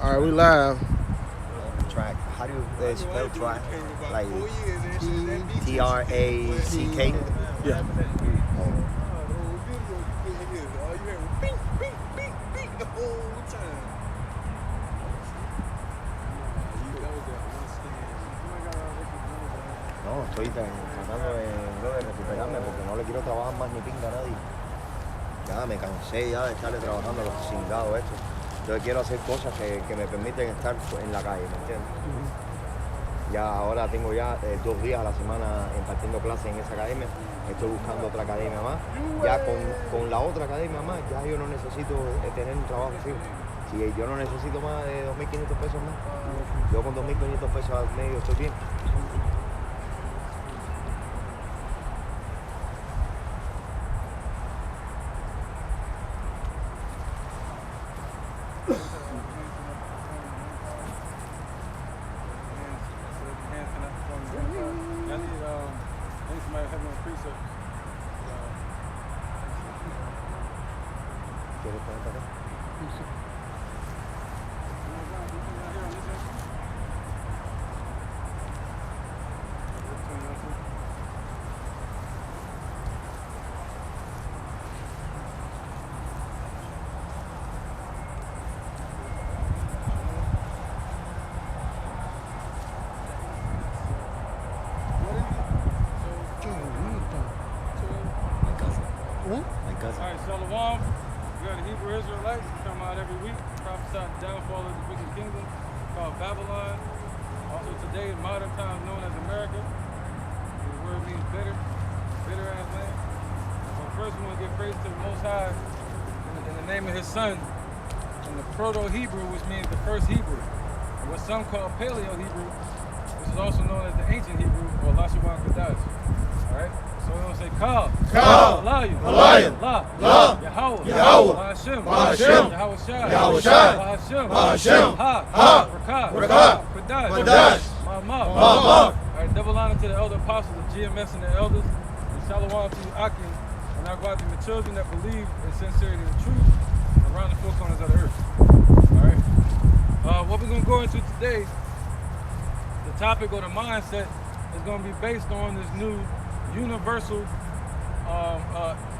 All right, we live. Track. How do you spell track? Like Track? Yeah. No, estoy tratando de recuperarme porque no le quiero trabajar más ni pinga a nadie. Ya me cansé ya de estarle trabajando a los chingados estos. Yo quiero hacer cosas que me permiten estar en la calle, ¿me entiendes? Ya ahora tengo ya 2 días a la semana impartiendo clases en esa academia. Estoy buscando otra academia más. Ya con la otra academia más, ya yo no necesito tener un trabajo fijo. Si yo no necesito más de 2.500 pesos más, yo con 2.500 pesos al medio estoy bien. ¿Quieres poner para acá? All right, Shalom. We got the Hebrew Israelites who come out every week, prophesy the downfall of the wicked kingdom called Babylon. Also today, in modern times known as America. The word means bitter, bitter as land. So first we want to give praise to the Most High in the name of His Son, in the Proto-Hebrew, which means the first Hebrew, and what some call Paleo-Hebrew, which is also known as the ancient Hebrew, or Lashawan Kadash. All right? So we're going to say Ka, Alayu, La, Yahweh, Hashem, Yahweh Shai, Hashem, Ha, Rakah, Kadash, Ma. All right, double honor to the elder apostles, the GMS and the elders, and Shalom to you, Akim, and our God, the children that believe in sincerity and truth around the four corners of the earth. All right? What we're going to go into today, the topic or the mindset is going to be based on this new universal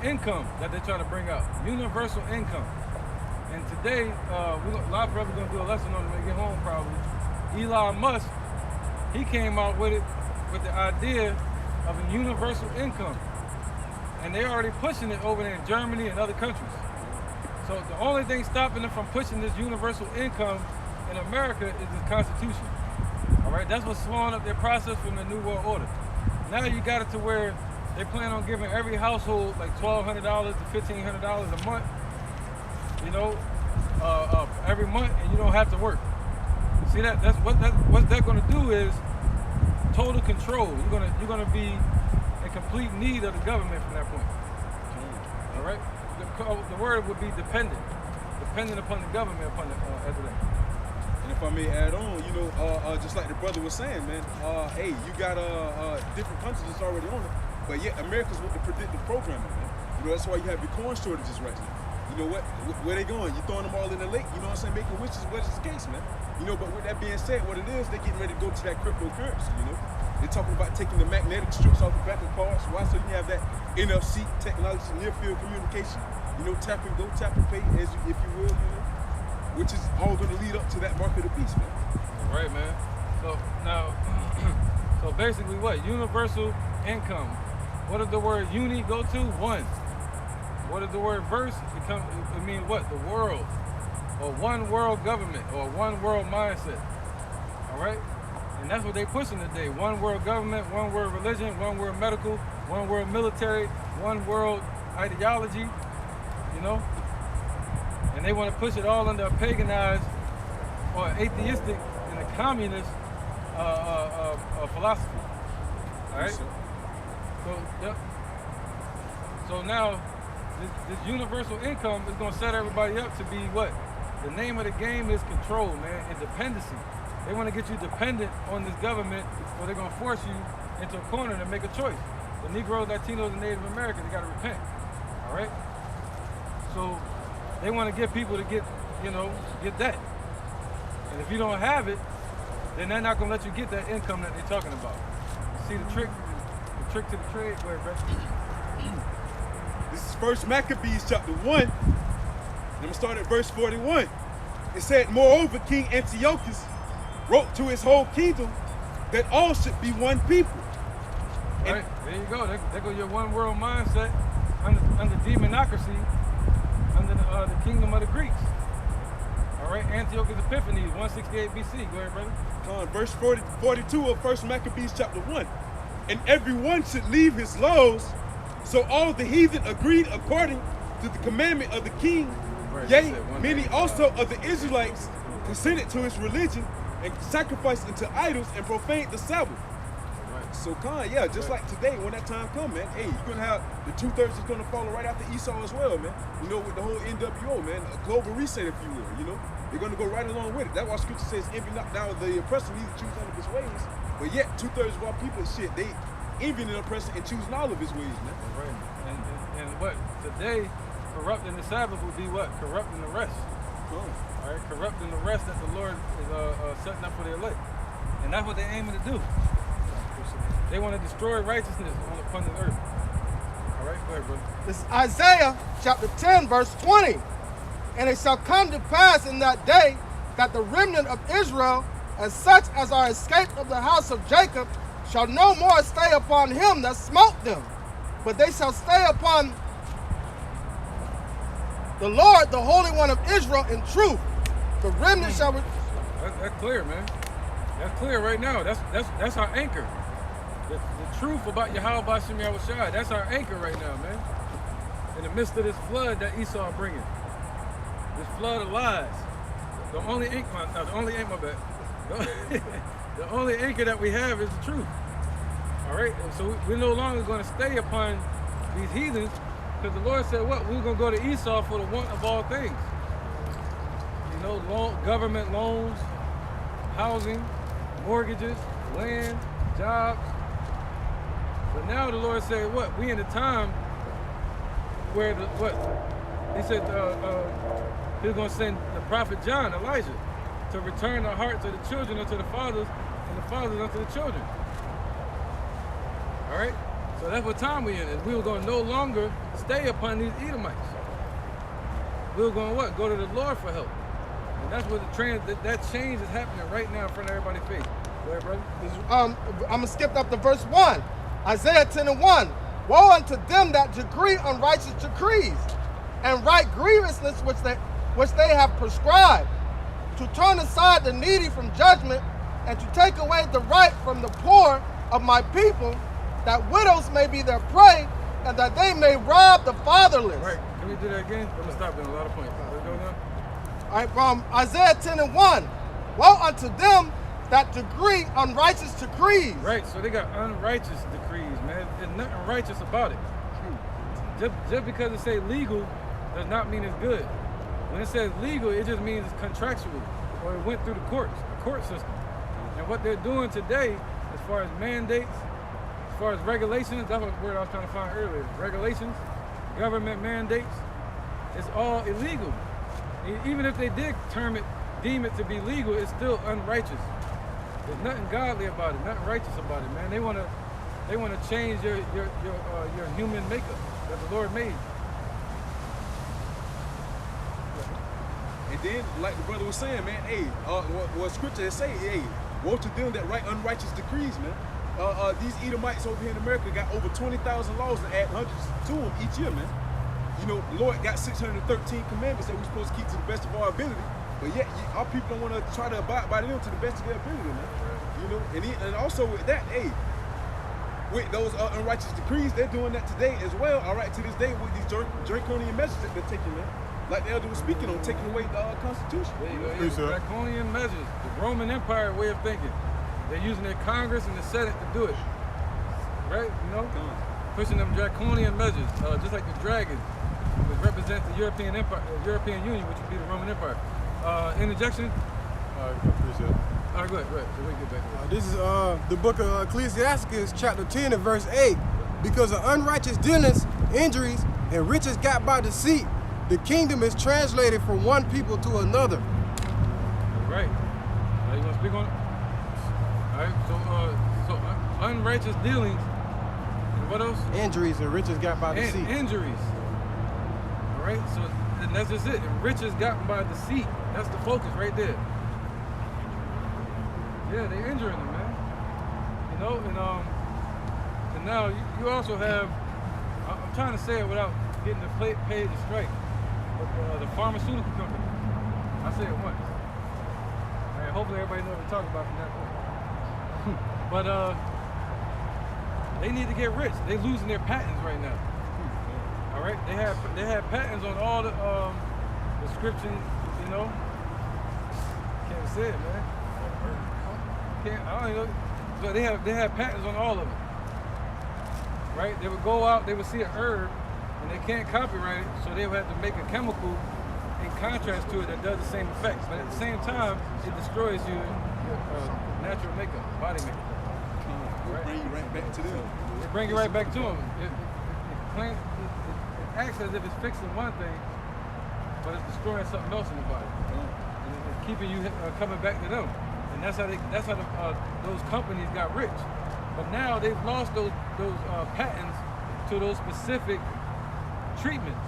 income that they're trying to bring out. Universal income. And today, a lot of brothers are going to do a lesson on it when they get home probably. Elon Musk, he came out with it, with the idea of a universal income. And they're already pushing it over there in Germany and other countries. So the only thing stopping them from pushing this universal income in America is the Constitution. All right, that's what's slowing up their process from the New World Order. Now you got it to where they plan on giving every household like $1,200 to $1,500 a month, you know, every month, and you don't have to work. See that? That's what they're going to do is total control. You're gonna be in complete need of the government from that point. All right. The word would be dependent upon the government upon the after that. And if I may add on, you know, just like the brother was saying, man, hey, you got different countries that's already on it, but yet America's with the predictive programming, man. You know, that's why you have your corn shortages right now. You know what? Where they going? You throwing them all in the lake? You know what I'm saying? Making wishes, what is the case, man? You know, but with that being said, what it is, they're getting ready to go to that cryptocurrency, you know? They're talking about taking the magnetic strips off the back of cars. Why? So you have that NFC technology, near field communication, you know, tap and go, tap and pay, if you will, you know? Which is all going to lead up to that mark of the beast, man. Right, man. So now, so basically what? Universal income. What does the word uni go to? One. What does the word verse? It means what? The world. Or one world government. Or one world mindset. All right? And that's what they're pushing today. One world government, one world religion, one world medical, one world military, one world ideology, you know? And they want to push it all under a paganized or atheistic and a communist philosophy. All right. So now this universal income is going to set everybody up to be what? The name of the game is control, man, and dependency. They want to get you dependent on this government, or they're going to force you into a corner to make a choice. The Negroes, Latinos, and Native Americans, they got to repent. All right. So they want to get people to get that. And if you don't have it, then they're not gonna let you get that income that they're talking about. You see the trick to the trade? Go ahead, bro. This is First Maccabees chapter 1. And I'm gonna start at verse 41. It said, moreover, King Antiochus wrote to his whole kingdom that all should be one people. Right, there you go. There go your one world mindset under demonocracy, under the kingdom of the Greeks. All right, Antiochus Epiphanes, 168 BC. Go ahead, brother. Verse 42 of First Maccabees chapter 1. And everyone should leave his laws. So all the heathen agreed according to the commandment of the king. Right, Yea, many also of the Israelites consented to his religion and sacrificed unto idols and profaned the Sabbath. So yeah, just like today, when that time come, man, hey, you're gonna have the 2/3 is gonna follow right after Esau as well, man. You know, with the whole NWO, man, a global reset, if you will. You know, they're gonna go right along with it. That's why Scripture says, "Envy not thou the oppressor, neither choose none of his ways." But yet, 2/3 of our people, shit, they envying the oppressor and choosing all of his ways, man. Right. And what today, corrupting the Sabbath would be what? Corrupting the rest. All right, corrupting the rest that the Lord is setting up for the elect, and that's what they're aiming to do. They want to destroy righteousness upon the earth. All right, go ahead, brother. This is Isaiah chapter 10, verse 20. And it shall come to pass in that day that the remnant of Israel, and such as are escaped of the house of Jacob, shall no more stay upon him that smote them, but they shall stay upon the Lord, the Holy One of Israel, in truth. The remnant shall... That's clear, man. That's clear right now. That's our anchor. The truth about Yahweh Bashim Yahushua, that's our anchor right now, man. In the midst of this flood that Esau bringing. This flood of lies. The only anchor that we have is the truth. All right, and so we're no longer going to stay upon these heathens, because the Lord said what? We're going to go to Esau for the want of all things. You know, government loans, housing, mortgages, land, jobs. But now the Lord said, what? We in a time where He said He was going to send the prophet John, Elijah, to return the hearts of the children unto the fathers, and the fathers unto the children. All right? So that's what time we're in. And we were going to no longer stay upon these Edomites. We were going to what? Go to the Lord for help. And that's what that change is happening right now in front of everybody's face. Go ahead, brother. I'm going to skip up to verse 1. Isaiah 10:1. Woe unto them that decree unrighteous decrees, and write grievousness which they have prescribed, to turn aside the needy from judgment, and to take away the right from the poor of my people, that widows may be their prey, and that they may rob the fatherless. Right. Can we do that again? I'm going to stop there. A lot of points. Let's go now. All right, from Isaiah 10:1. Woe unto them that decree unrighteous decrees. Right, so they got unrighteous decrees, man. There's nothing righteous about it. Just because it say legal does not mean it's good. When it says legal, it just means it's contractual, or it went through the court system. And what they're doing today, as far as mandates, as far as regulations, that's what word I was trying to find earlier. Regulations, government mandates, it's all illegal. Even if they did deem it to be legal, it's still unrighteous. There's nothing godly about it, nothing righteous about it, man. They want to change your human makeup that the Lord made. And then, like the brother was saying, man, hey, what Scripture is saying, hey, woe to them that write unrighteous decrees, man. These Edomites over here in America got over 20,000 laws and add hundreds to them each year, man. You know, the Lord got 613 commandments that we're supposed to keep to the best of our ability. But yet, our people don't want to try to abide by them to the best of their ability, man. You know, and also with that, hey, with those unrighteous decrees, they're doing that today as well. All right, to this day with these draconian measures that they're taking, man. Like the elder was speaking on, taking away the Constitution. There you go. Draconian measures, the Roman Empire way of thinking. They're using their Congress and the Senate to do it, right? You know, pushing them draconian measures, just like the dragon, which represents the European Empire, European Union, which would be the Roman Empire. Interjection? I appreciate it. All right, go ahead. So we get back to This is the book of Ecclesiastes, chapter 10 and verse 8. Because of unrighteous dealings, injuries, and riches got by deceit, the kingdom is translated from one people to another. Right. You want to speak on it? All right. So unrighteous dealings. And what else? Injuries the riches got by deceit. Injuries. All right. So and that's just it. And riches gotten by deceit. That's the focus right there. Yeah, they're injuring them, man. You know, and now you also have. I'm trying to say it without getting the paid to strike. But the pharmaceutical company. I say it once. And hopefully everybody knows what we're talking about from that point. But they need to get rich. They're losing their patents right now. All right, they have patents on all the descriptions. You know, can't say it, man. I don't even know. So they have patents on all of it. Right? They would go out, they would see a herb, and they can't copyright it, so they would have to make a chemical in contrast to it that does the same effects. But at the same time, it destroys your natural makeup, body makeup. Right? Bring you right back to them. It bring you right back to them. It acts as if it's fixing one thing, but it's destroying something else in the body. And it's keeping you coming back to them. And that's how those companies got rich. But now they've lost those patents to those specific treatments.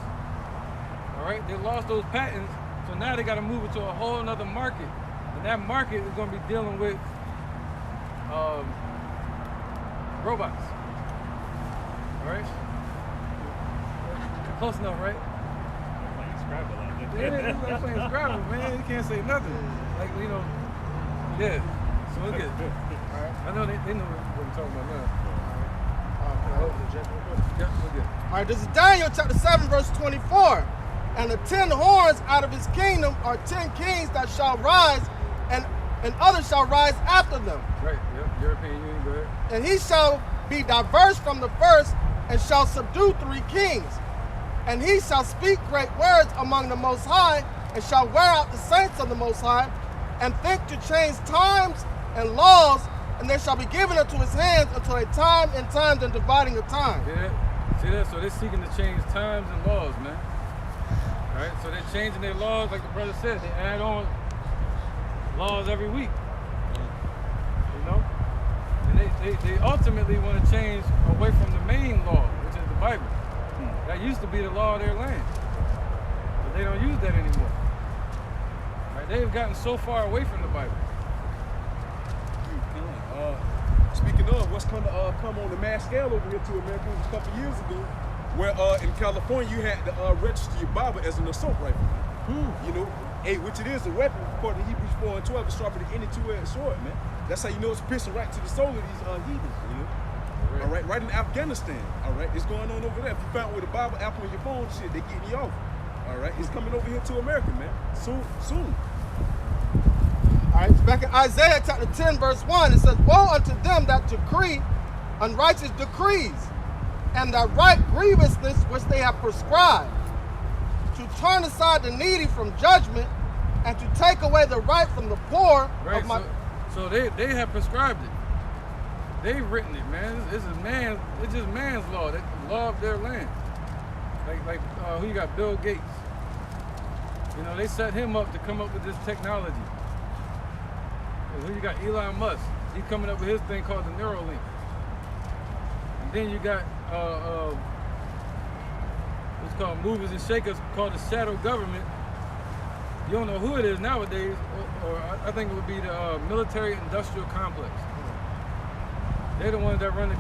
All right, they lost those patents, so now they got to move it to a whole other market, and that market is going to be dealing with robots. All right, close enough, right? Playing Scrabble out there. Yeah, they're playing Scrabble, man. You can't say nothing. Like, you know, yeah. So we'll get. All right. I know they know what we're talking about now. Can I open the jet real quick? Yeah, we'll get. All right, this is Daniel chapter 7, verse 24. And the 10 horns out of his kingdom are 10 kings that shall rise, and others shall rise after them. Right, yep, European Union, go ahead. And he shall be diverse from the first, and shall subdue 3 kings. And he shall speak great words among the Most High, and shall wear out the saints of the Most High, and think to change times and laws, and they shall be given into his hands until a time and times and dividing of time. Yeah, see that? So they're seeking to change times and laws, man. All right, so they're changing their laws, like the brother said. They add on laws every week. You know? And they ultimately want to change away from the main law, which is the Bible. That used to be the law of their land. But they don't use that anymore. All right, they've gotten so far away from the Bible. Speaking of, what's going to come on the mass scale over here to America a couple years ago, where in California you had to register your Bible as an assault rifle. You know, which it is a weapon according to Hebrews 4:12. It's sharper than any two-edged sword, man. That's how you know it's piercing right to the soul of these heathens. You know, all right, in Afghanistan. All right, it's going on over there. If you found with a Bible app on your phone, shit, they getting you off. All right, it's coming over here to America, man. Soon. All right, back in Isaiah chapter 10, verse 1, it says, woe unto them that decree unrighteous decrees, and that write grievousness which they have prescribed, to turn aside the needy from judgment, and to take away the right from the poor. Right, so they have prescribed it. They've written it, man. It's just man's law. They law of their land. Like who you got? Bill Gates. You know, they set him up to come up with this technology. And who you got? Elon Musk. He's coming up with his thing called the Neuralink. And then you got what's called movers and shakers called the shadow government. You don't know who it is nowadays, or I think it would be the military industrial complex. They're the ones that run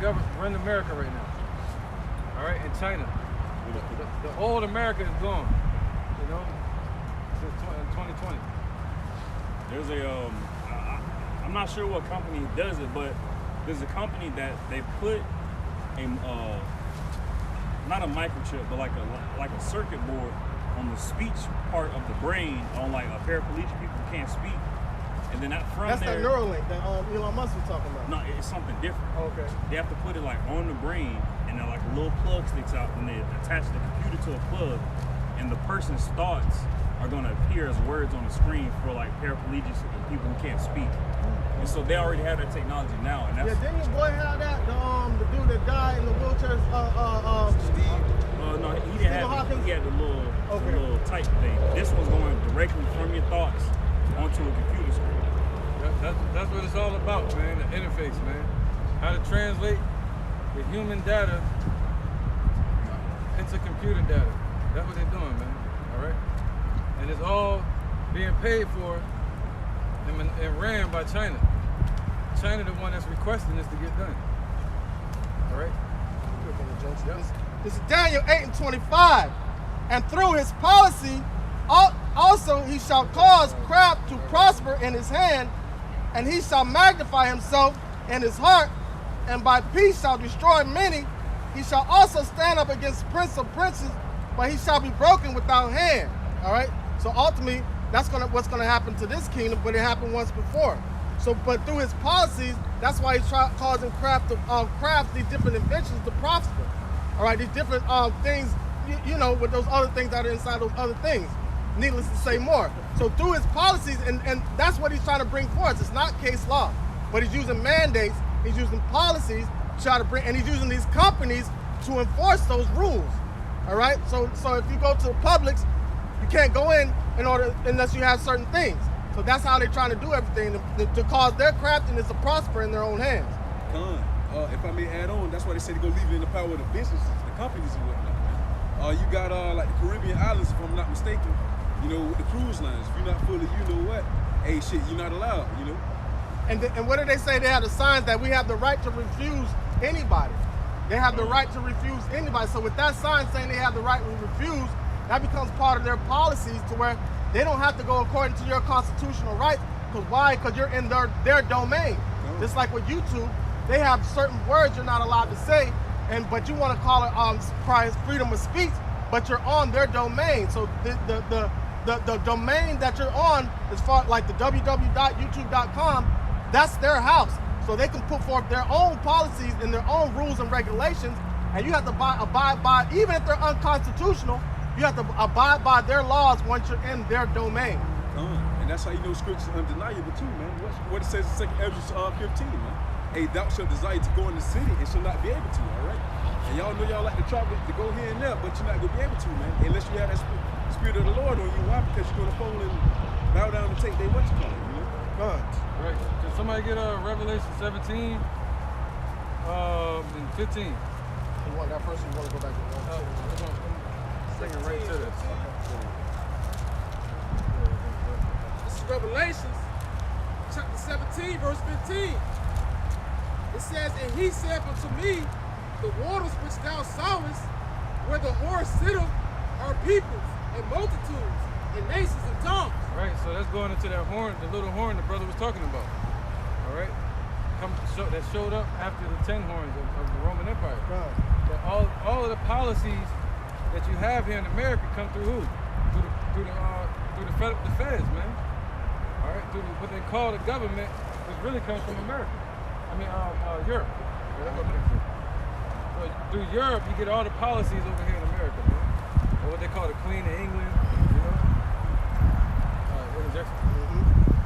America right now. All right, in China. The old America is gone, you know, since 2020. There's I'm not sure what company does it, but there's a company that they put not a microchip, but like a circuit board on the speech part of the brain on like a paraplegic people who can't speak, and then That's there. that Neuralink that Elon Musk was talking about. No, it's something different. Okay. They have to put it like on the brain, and then like a little plug sticks out, and they attach the computer to a plug, and the person's thoughts are gonna appear as words on the screen for like paraplegics and people who can't speak. And so they already have that technology now, and that's didn't your boy have that? The dude that died in the wheelchair. no, he didn't have. He had the little type thing. This one's going directly from your thoughts onto a computer screen. That's what it's all about, man. The interface, man. How to translate the human data into computer data. That's what they're doing, man. All right. And it's all being paid for and ran by China. China, the one that's requesting this to get done. All right. This is Daniel 8:25. And through his policy, also he shall cause craft to prosper in his hand, and he shall magnify himself in his heart, and by peace shall destroy many. He shall also stand up against prince of princes, but he shall be broken without hand. All right. So ultimately, that's what's gonna happen to this kingdom, but it happened once before. So, but through his policies, that's why he's causing craft these different inventions to prosper. All right, these different things, you know, with those other things that are inside those other things. Needless to say more. So through his policies, and that's what he's trying to bring forth. It's not case law, but he's using mandates, he's using policies to try to bring, and he's using these companies to enforce those rules. All right. So if you go to Publix, you can't go in order unless you have certain things. So that's how they're trying to do everything to cause their craftiness to prosper in their own hands. If I may add on, that's why they say to go leave it in the power of the businesses, the companies and whatnot. You got like the Caribbean islands, if I'm not mistaken. You know, with the cruise lines. If you're not fully, you know what? Hey, shit, you're not allowed. You know. And what do they say? They have the signs that we have the right to refuse anybody. They have the right to refuse anybody. So with that sign saying they have the right to refuse, that becomes part of their policies to where they don't have to go according to your constitutional rights. Because why? Because you're in their domain. Just like with YouTube, they have certain words you're not allowed to say, but you want to call it freedom of speech, but you're on their domain. So the domain that you're on, as far like the www.youtube.com, that's their house. So they can put forth their own policies and their own rules and regulations, and you have to abide by, even if they're unconstitutional, you have to abide by their laws once you're in their domain. And that's how you know scripture's undeniable too, man. What it says in 2 Ezra 15, man. Hey, thou shalt desire to go in the city and shall not be able to, all right? And y'all know y'all like to travel to go here and there, but you're not going to be able to, man, unless you have that spirit of the Lord on you. Why? Because you're going to fall and bow down and take their what you call it, you know? Right. Can somebody get Revelation 17 and 15? You want that first, or you want to go back to that? Bring it right to this. This is Revelation, chapter 17, verse 15. It says, and he said unto me, the waters which thou sawest, where the horse sitteth, are peoples and multitudes and nations and tongues. Right, so that's going into that horn, the little horn the brother was talking about. All right, that showed up after the 10 horns of the Roman Empire. Right. But all of the policies that you have here in America come through who? Through the feds, man. All right, through what they call the government, which really comes from America. I mean, Europe. So through Europe, you get all the policies over here in America, man. Or what they call the Queen of England, you know.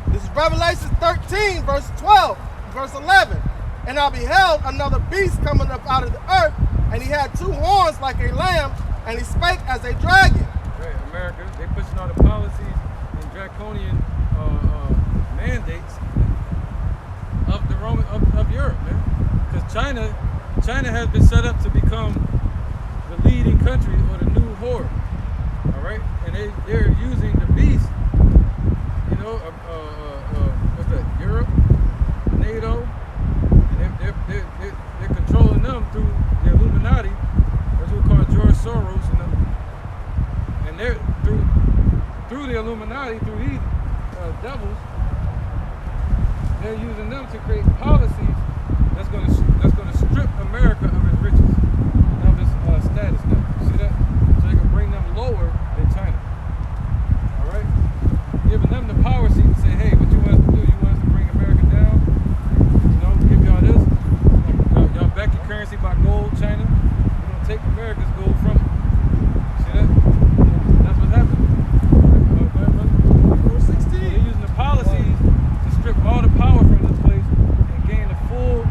This is Revelation 13, verse 12, verse 11. And I beheld another beast coming up out of the earth, and he had 2 horns like a lamb, and he spake as a dragon. Right, America, they pushing all the policies and draconian mandates of the Roman of Europe, man. Because China has been set up to become the leading country or the new horde. All right, and they're using the beast, you know, what's that? Europe, NATO, and they're controlling them through the Illuminati. That's what we call George Soros and them. And they're through the Illuminati, through these devils, they're using them to create policies that's going to strip America of its riches, of its status now. See that? So they can bring them lower than China. All right, giving them the power seat to say, hey, what you want us to do? You want us to bring America down? You know, give y'all this. Y'all back your currency by gold, China. We're gonna take America's gold from them. See that? That's what's happening. Verse 16. So they're using the policies to strip all the power from this place and gain a full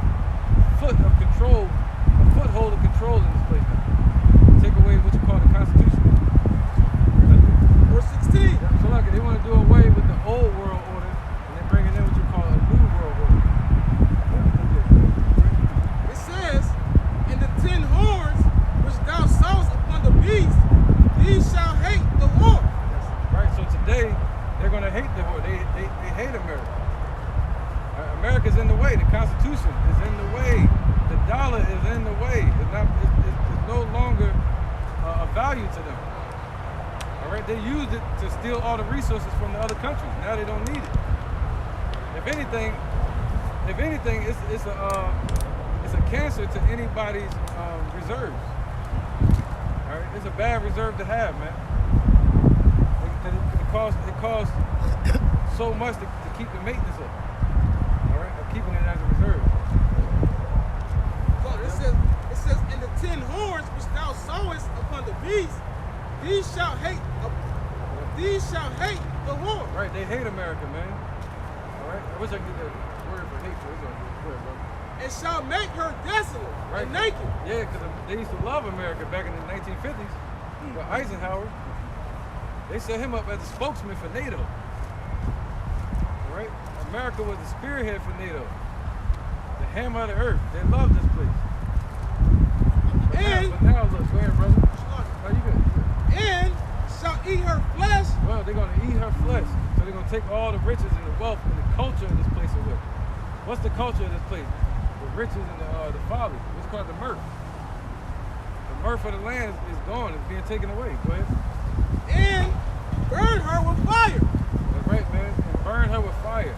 foothold of control in this place now. Take away what you call today, they're going to hate the horde. They hate America. America's in the way. The Constitution is in the way. The dollar is in the way. It's no longer a value to them. All right, they used it to steal all the resources from the other countries. Now they don't need it. If anything, it's a cancer to anybody's reserves. All right, it's a bad reserve to have, man. It costs so much to keep the maintenance up. All right, of keeping it as a reserve. Look, it says, in the 10 horns which thou sawest upon the beast, these shall hate the horn. Right, they hate America, man. All right, I wish I could get that word for hate, but it's all good, bro. And shall make her desolate and naked. Yeah, because they used to love America back in the 1950s. With Eisenhower, they set him up as the spokesman for NATO. All right, America was the spearhead for NATO, the hammer of the earth. They loved this place. But now look, go ahead, brother. Oh, you good? And shall eat her flesh. Well, they're gonna eat her flesh. So they're gonna take all the riches and the wealth and the culture of this place away. What's the culture of this place? The riches and the folly. What's called the mirth. The mirth of the land is gone. It's being taken away. Go ahead. And burn her with fire. That's right, man. And burn her with fire.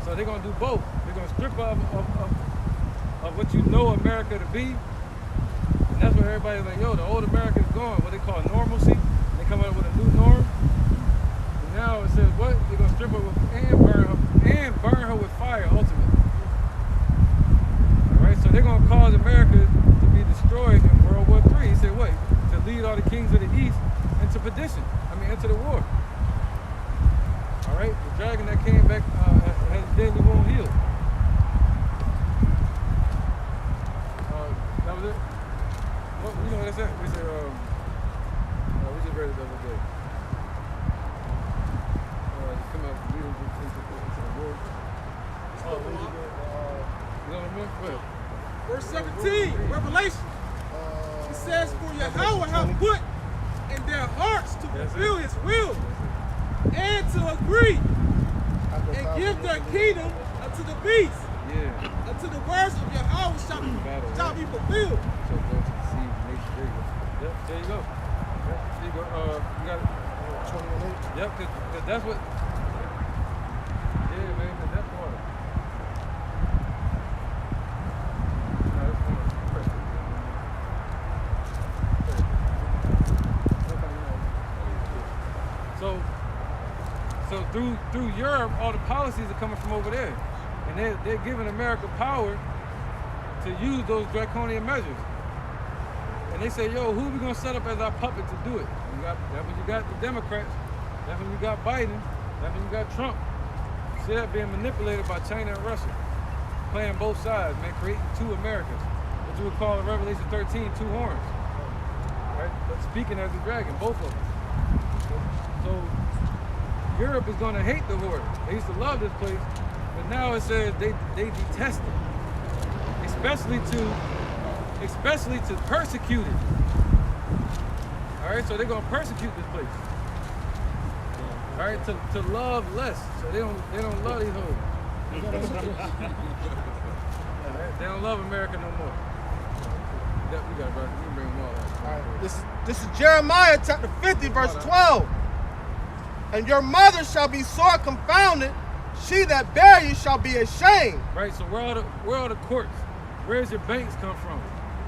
So they're gonna do both. They're gonna strip her of what you know America to be. And that's where everybody's like, yo, the old America is gone. What they call normalcy. They come up with a new norm. And now it says what? They're gonna strip her and burn her with fire ultimately. All right, so they're gonna cause America to be destroyed in World War III. He said what? To lead all the kings of the East into perdition. Into the war. All right, the dragon that came back has deadly wound healed. That was it. Well, you know what I said? We said, we just read it the other day. Come out, lead them into the war. You know what I mean? Well, verse 17, Revelation. It says, for Yahweh hath put in their hearts to fulfill his will and to agree and give their kingdom unto the beast. Yeah. Until the words of Yahweh shall be fulfilled. So go to the sea, there you go. Yep, there you go. Yep, there you go. You got it. 21:8. Yep, cause that's what. Yeah, man, cause that's part of it. So through Europe, all the policies are coming from over there, and they're giving America power to use those draconian measures. And they say, yo, who are we gonna set up as our puppet to do it? That's when you got the Democrats. That's when you got Biden. That's when you got Trump. You see that being manipulated by China and Russia, playing both sides, man, creating two Americas. What you would call in Revelation 13, two horns. Right? But speaking as the dragon, both of them. So Europe is going to hate the horde. They used to love this place, but now it says they detest it, especially to persecute it. All right, so they're going to persecute this place. All right, to love less, so they don't love these hoes. They don't love America no more. We got it, bro. You can bring them all out. All right, this is Jeremiah chapter 50, verse 12. And your mother shall be sore confounded, she that bare you shall be ashamed. Right, so where are the courts? Where's your banks come from?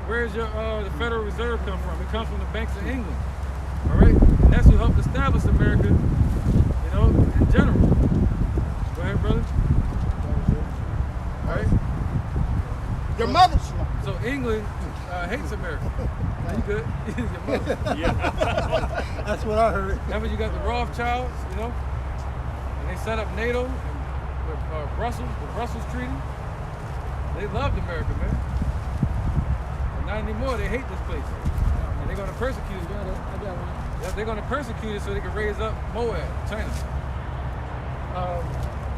Where's your the Federal Reserve come from? It comes from the banks of England. All right, and that's who helped establish America, you know, in general. Go ahead, brother. All right. Your mother. So England hates America. Now you good? Your mother. Yeah. That's what I heard. That's when you got the Rothschilds, you know, and they set up NATO and Brussels, the Brussels Treaty. They loved America, man. But not anymore. They hate this place, and they're gonna persecute it. I got one. Yeah, they're gonna persecute it so they can raise up Moab, China.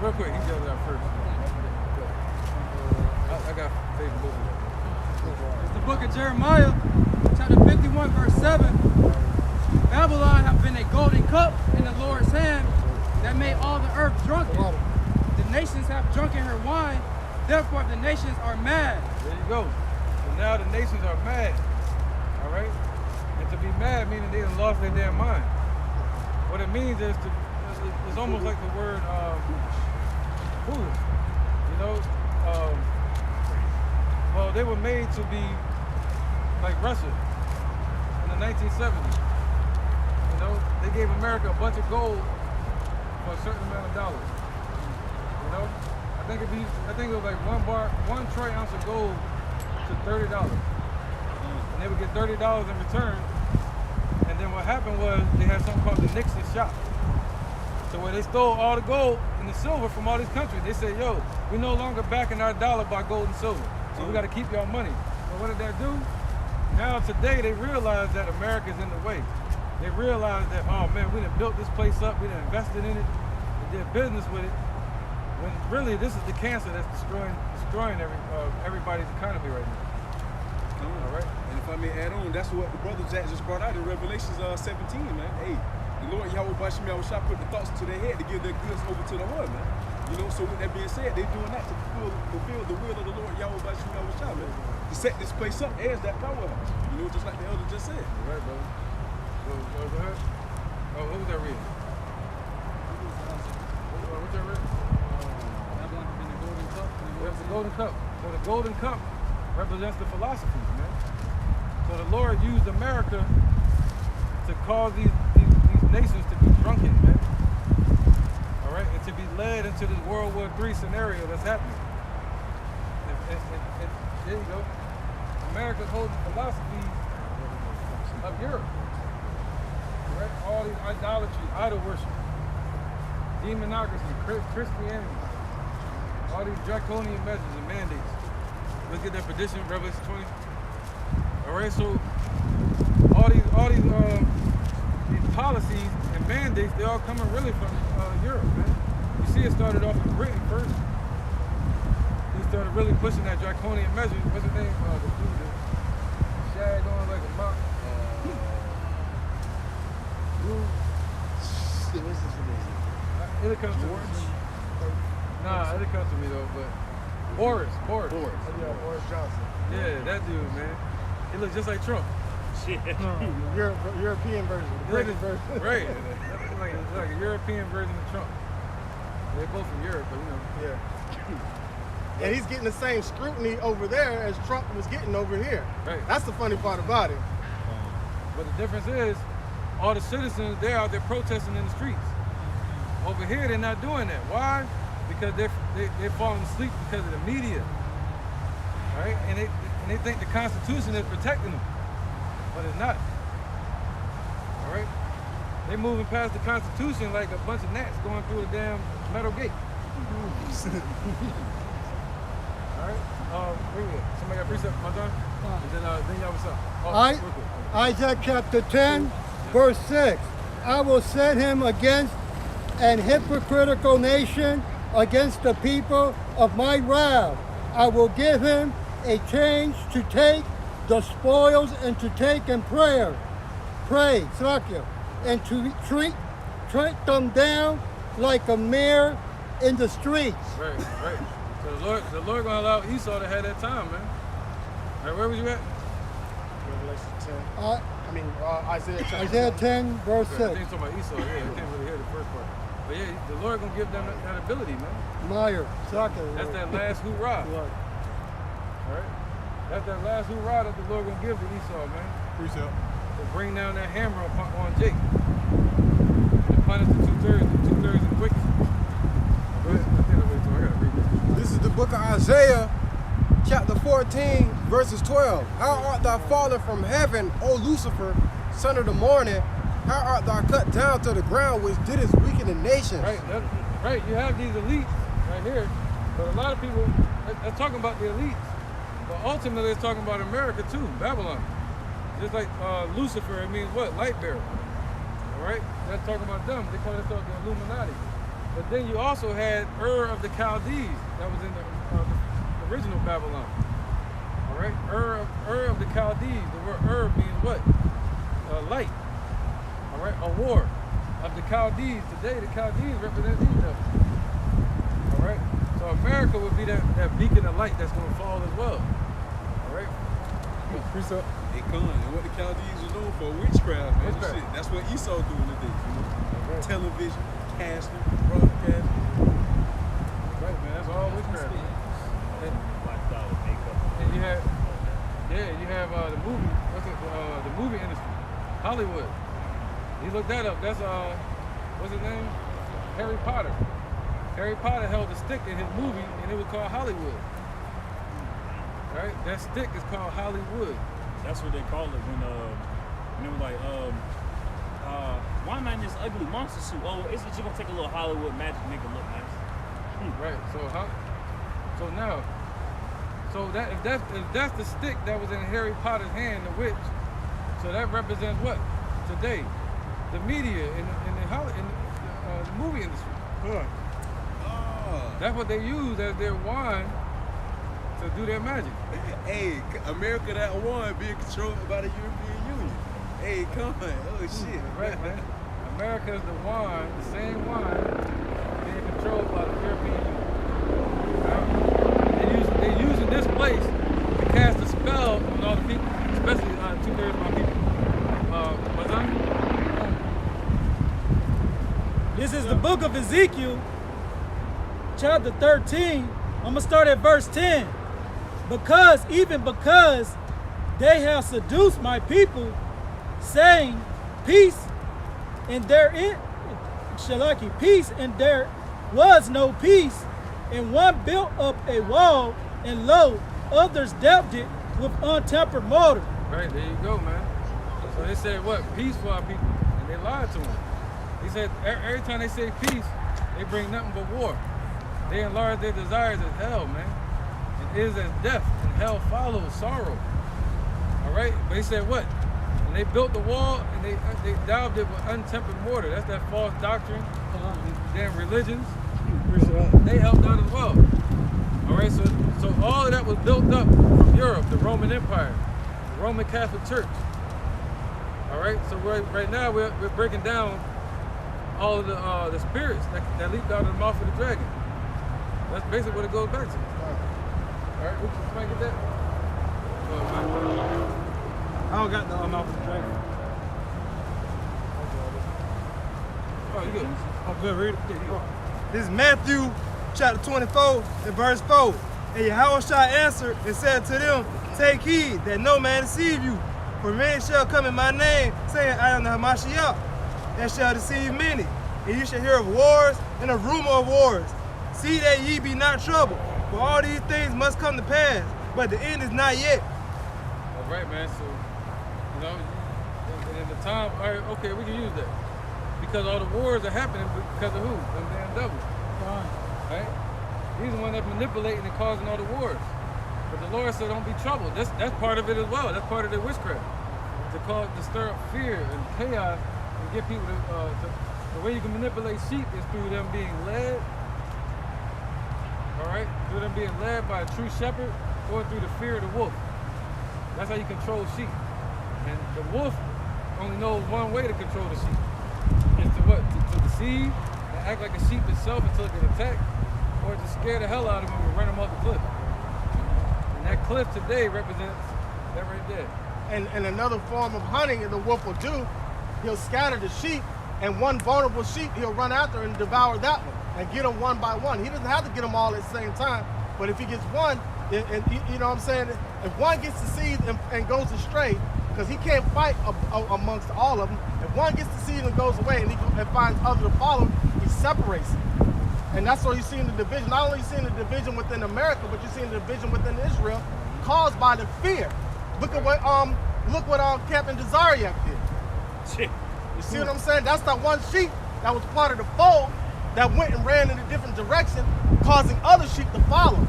Real quick, he yelled it out first. I got faith in both of them. It's the book of Jeremiah, chapter 51, verse 7. Babylon have been a golden cup in the Lord's hand that made all the earth drunken. The nations have drunken her wine, therefore the nations are mad. There you go. So now the nations are mad. All right? And to be mad meaning they done lost their damn mind. What it means is it's almost like the word foolish. You know? Well, they were made to be like Russia in the 1970s. You know, they gave America a bunch of gold for a certain amount of dollars. You know, I think it was like 1 troy ounce of gold to $30, and they would get $30 in return. And then what happened was they had something called the Nixon shop. So where they stole all the gold and the silver from all these countries, they said, "Yo, we no longer backing our dollar by gold and silver, so we got to keep y'all money." So what did that do? Now today they realize that America's in the way. They realize that, oh man, we done built this place up, we done invested in it, we did business with it. When really this is the cancer that's destroying everybody's economy right now. All right. And if I may add on, that's what the brother Jack just brought out in Revelations 17, man. Hey, the Lord Yahweh Bashim Yahushua put the thoughts into their head to give their goods over to the Lord, man. You know, so with that being said, they're doing that to fulfill the will of the Lord Yahweh Bashim Yahushua, man. To set this place up as that powerhouse. You know, just like the elder just said. All right, brother. Go ahead. Oh, what was that reading? What's that reading? That's the golden cup. So the golden cup represents the philosophies, man. So the Lord used America to cause these nations to be drunken, man. All right, and to be led into this World War III scenario that's happening. There you go. America's holding philosophies of Europe. Right? All these idolatry, idol worship, demonocracy, Christianity, all these draconian measures and mandates. Let's get that petition, Revelation 20. All right, so all these policies and mandates, they all coming really from Europe, man. You see, it started off in Britain first. He started really pushing that draconian measure. What's his name? The dude that shag on like a mop. It'll come to me. Nah, it'll come to me though, but Boris. Yeah, Boris Johnson. Yeah, that dude, man. He looks just like Trump. Shit. European version. British version. Right. It's like a European version of Trump. They're both from Europe, but you know. Yeah. And he's getting the same scrutiny over there as Trump was getting over here. Right. That's the funny part about it. But the difference is, all the citizens, they're out there protesting in the streets. Over here, they're not doing that. Why? Because they're falling asleep because of the media. Right? And they think the Constitution is protecting them. But it's not. All right? They're moving past the Constitution like a bunch of gnats going through the damn metal gate. All right? Where we at? Somebody got precept, my son? And then y'all what's up? Real quick. Isaiah chapter 10, verse 6. I will set him against an hypocritical nation, against the people of my wrath. I will give him a change to take the spoils and to take in prayer. Pray, Slakia, and to treat them down like a mare in the streets. Right. So the Lord gonna allow Esau to have that time, man. All right, where was you at? Revelation 10. Isaiah chapter Isaiah 10, verse Okay, I 6. think you're talking about Esau. Yeah, I can't really hear the first part. But yeah, the Lord gonna give them that ability, man. Meyer, Slakia. That's that last hoorah. All right? That's that last hoorah that the Lord gonna give to Esau, man. Precept. To bring down that hammer on Jake. And punish the two-thirds and quickest. Go ahead. I gotta read this. This is the book of Isaiah, chapter 14, verses 12. How art thou fallen from heaven, O Lucifer, son of the morning? How art thou cut down to the ground, which didst weaken the nations? Right. You have these elites right here, but a lot of people are talking about the elites, but ultimately it's talking about America too, Babylon. Just like Lucifer, it means what? Light bearer. All right? That's talking about them. They call themselves the Illuminati. But then you also had Ur of the Chaldees that was in the original Babylon. All right? Ur of the Chaldees. The word Ur means what? Light. right, a war of the Chaldees. Today, the Chaldees represent these devils. All right, so America would be that beacon of light that's going to fall as well. All right. Precept. They come. And what the Chaldees was known for, witchcraft, man. Witchcraft. Shit. That's what Esau doing today. You know? Television, casting, broadcasting. Right, man. That's all witchcraft. $5 makeup. And you have the movie. What's it? The movie industry, Hollywood. You look that up. That's what's his name? Harry Potter. Harry Potter held a stick in his movie, and it was called Hollywood. Right? That stick is called Hollywood. That's what they call it when they were like, why am I in this ugly monster suit? Oh, it's just gonna take a little Hollywood magic, make it look nice. Right. So that if that's the stick that was in Harry Potter's hand, the witch. So that represents what today? The media in the movie industry. That's what they use as their wand to do their magic. Hey, America that one being controlled by the European Union. Hey, come on. Oh, shit. Right, man. America is the wand, the same wand, being controlled by the European Union. Right? They're using this place to cast a spell on all the people, especially 2/3 of my people. This is the book of Ezekiel, chapter 13. I'm going to start at verse 10. Because they have seduced my people, saying, peace, and there was no peace. And one built up a wall, and lo, others dabbed it with untempered mortar. Right, there you go, man. So they said what? Peace for our people. And they lied to them. He said every time they say peace, they bring nothing but war. They enlarge their desires as hell, man. It is as death, and hell follows sorrow. All right? But he said what? And they built the wall, and they daubed it with untempered mortar. That's that false doctrine. These damn religions. They helped out as well. All right? So all of that was built up from Europe, the Roman Empire, the Roman Catholic Church. All right? So right now we're breaking down all of the spirits that leaped out of the mouth of the dragon. That's basically what it goes back to. All right, somebody get that? I don't got the mouth of the dragon. Oh, you good? I'm good, read it. This is Matthew chapter 24 and verse 4. And Yahushua answered and said to them, take heed that no man deceive you. For many shall come in my name, saying, I am the Hamashiach, and shall deceive many. And you shall hear of wars and a rumor of wars. See that ye be not troubled, for all these things must come to pass, but the end is not yet. All right, man. So, in the time, all right, okay, we can use that. Because all the wars are happening because of who? Them damn devils. Right? He's the one that's manipulating and causing all the wars. But the Lord said, don't be troubled. That's part of it as well. That's part of their witchcraft. To stir up fear and chaos and get people to the way you can manipulate sheep is through them being led. All right? Through them being led by a true shepherd or through the fear of the wolf. That's how you control sheep. And the wolf only knows one way to control the sheep. It's to what? To deceive and act like a sheep itself until it can attack, or to scare the hell out of them and run them off the cliff. And that cliff today represents that right there. And another form of hunting that the wolf will do, he'll scatter the sheep, and one vulnerable sheep he'll run after and devour that one and get them one by one. He doesn't have to get them all at the same time, but if he gets one, and you know what I'm saying, if one gets deceived and goes astray, because he can't fight amongst all of them, if one gets deceived and goes away and he finds others to follow, he separates it. And that's why you're seeing the division. Not only are you seeing the division within America, but you're seeing the division within Israel caused by the fear. Look what Captain Desariak did. You see what I'm saying? That's that one sheep that was part of the fold that went and ran in a different direction, causing other sheep to follow.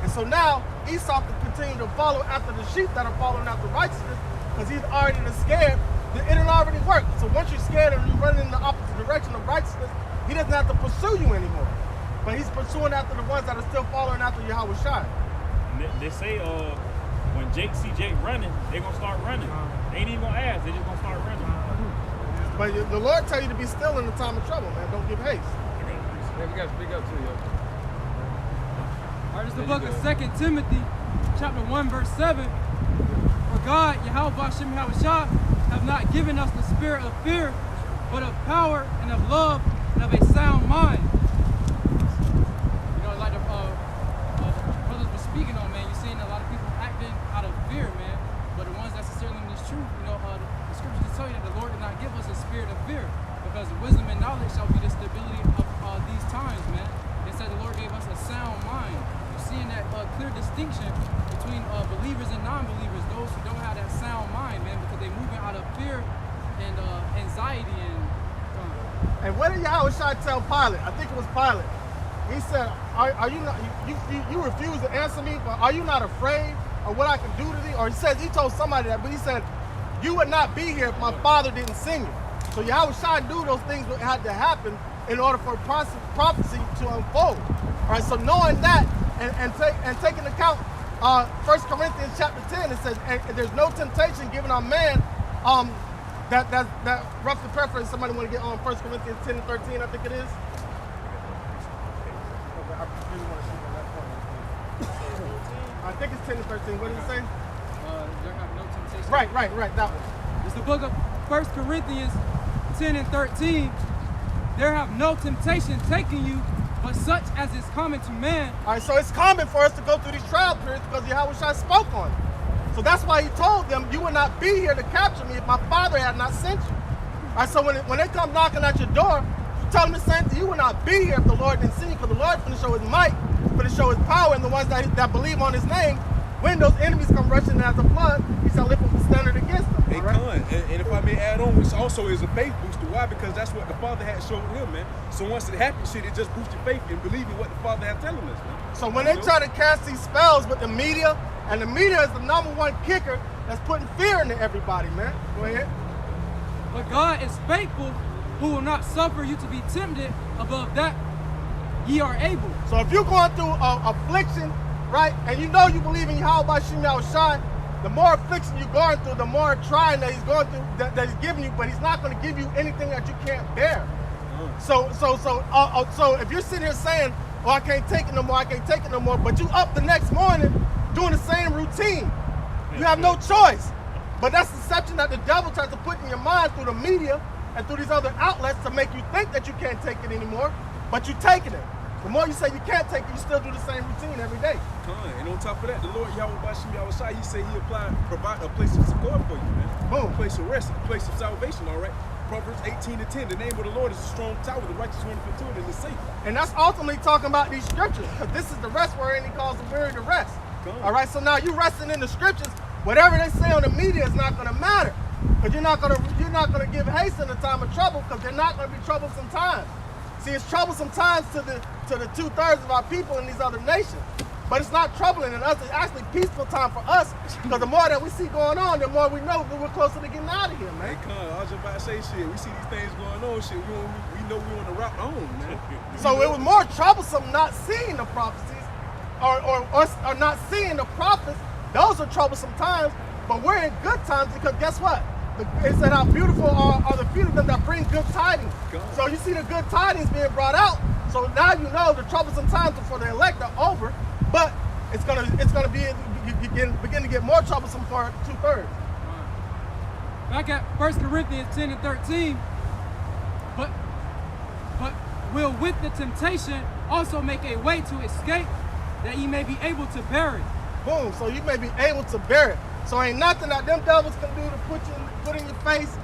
And so now Esau can continue to follow after the sheep that are following after righteousness, because he's already scared. It didn't already work. So once you're scared and you're running in the opposite direction of righteousness, he doesn't have to pursue you anymore. But he's pursuing after the ones that are still following after Yahweh Shai. They say when Jake see Jake running, they're gonna start running. They ain't even gonna ask, they just gonna start running. But the Lord tell you to be still in the time of trouble, man. Don't give haste. Yeah, we got to speak up too, yo. All right, this is the book of 2 Timothy, chapter 1, verse 7. For God, Yahweh Hashem Yahushua, have not given us the spirit of fear, but of power and of love and of a sound mind. You know, like the brothers were speaking on, man, you're seeing a lot of people acting out of fear, man. But the ones that's sincerely in this truth, you know, the scriptures just tell you that the Lord did not give us a spirit of fear, because wisdom and knowledge shall be the stability of these times, man. Instead, the Lord gave us a sound mind. You're seeing that clear distinction between believers and non-believers, those who don't have that sound mind, man, because they're moving out of fear and anxiety and. And what did Yahweh Shai tell Pilate? I think it was Pilate. He said, "Are you not? You refuse to answer me, but are you not afraid of what I can do to thee?" Or he told somebody that, but he said, "You would not be here if my Father didn't send you." So Yahweh Shai knew those things had to happen in order for prophecy to unfold. All right. So knowing that and taking account 1 Corinthians chapter 10, it says, and "There's no temptation given on man." That roughly paraphrase. Somebody want to get on 1 Corinthians 10 and 13, I think it is. Okay, I really want to see on that point. I think it's 10 and 13. What did it say? There have no temptation. Right. That one. It's the book of 1 Corinthians 10 and 13. There have no temptation taken you, but such as is common to man. All right, so it's common for us to go through these trial periods because Yahweh Shai spoke on it. So that's why he told them, you would not be here to capture me if my Father had not sent you. All right, so when they come knocking at your door, you tell them the same thing. You would not be here if the Lord didn't send you, because the Lord's going to show his might, going to show his power, and the ones that believe on his name, when those enemies come rushing in as a flood, he shall lift up the standard against them. Hey, right? And if I may add on, which also is a faith booster. Why? Because that's what the Father had showed him, man. So once it happens, it just boosts your faith in believing what the Father had telling us, man. So when they try to cast these spells with the media, and the media is the #1 kicker that's putting fear into everybody, man. Go ahead. But God is faithful, who will not suffer you to be tempted above that ye are able. So if you're going through affliction, right, and you know you believe in Yahweh Bashim Yahushai, the more affliction you're going through, the more trying that he's going through, that he's giving you, but he's not going to give you anything that you can't bear. So if you're sitting here saying, "Oh, I can't take it no more," but you up the next morning doing the same routine, you have no choice. But that's the deception that the devil tries to put in your mind through the media and through these other outlets to make you think that you can't take it anymore, but you're taking it. The more you say you can't take it, you still do the same routine every day. And on top of that, the Lord Yahweh Bashim Yahushai, he said he provide a place of support for you, man. Boom. A place of rest, a place of salvation, all right? Proverbs 18:10, the name of the Lord is a strong tower, the righteous one into it and is safe. And that's ultimately talking about these scriptures, because this is the rest wherein he calls the weary to rest. All right, so now you resting in the scriptures. Whatever they say on the media is not going to matter, because you're not going to give haste in the time of trouble, because they're not going to be troublesome times. See, it's troublesome times to the 2/3 of our people in these other nations, but it's not troubling in us. It's actually peaceful time for us, because the more that we see going on, the more we know that we're closer to getting out of here, man. Hey, I was just about to say, shit, we see these things going on, shit, we know we're on the route home, man. So it was more troublesome not seeing the prophecies or not seeing the prophets. Those are troublesome times, but we're in good times, because guess what? It said how beautiful are the feet of them that bring good tidings. So you see the good tidings being brought out. So now you know the troublesome times for the elect are over, but it's gonna begin to get more troublesome for 2/3. Back at 1 Corinthians 10 and 13, but will with the temptation also make a way to escape, that ye may be able to bear it. Boom. So you may be able to bear it. So ain't nothing that them devils can do to put in your face.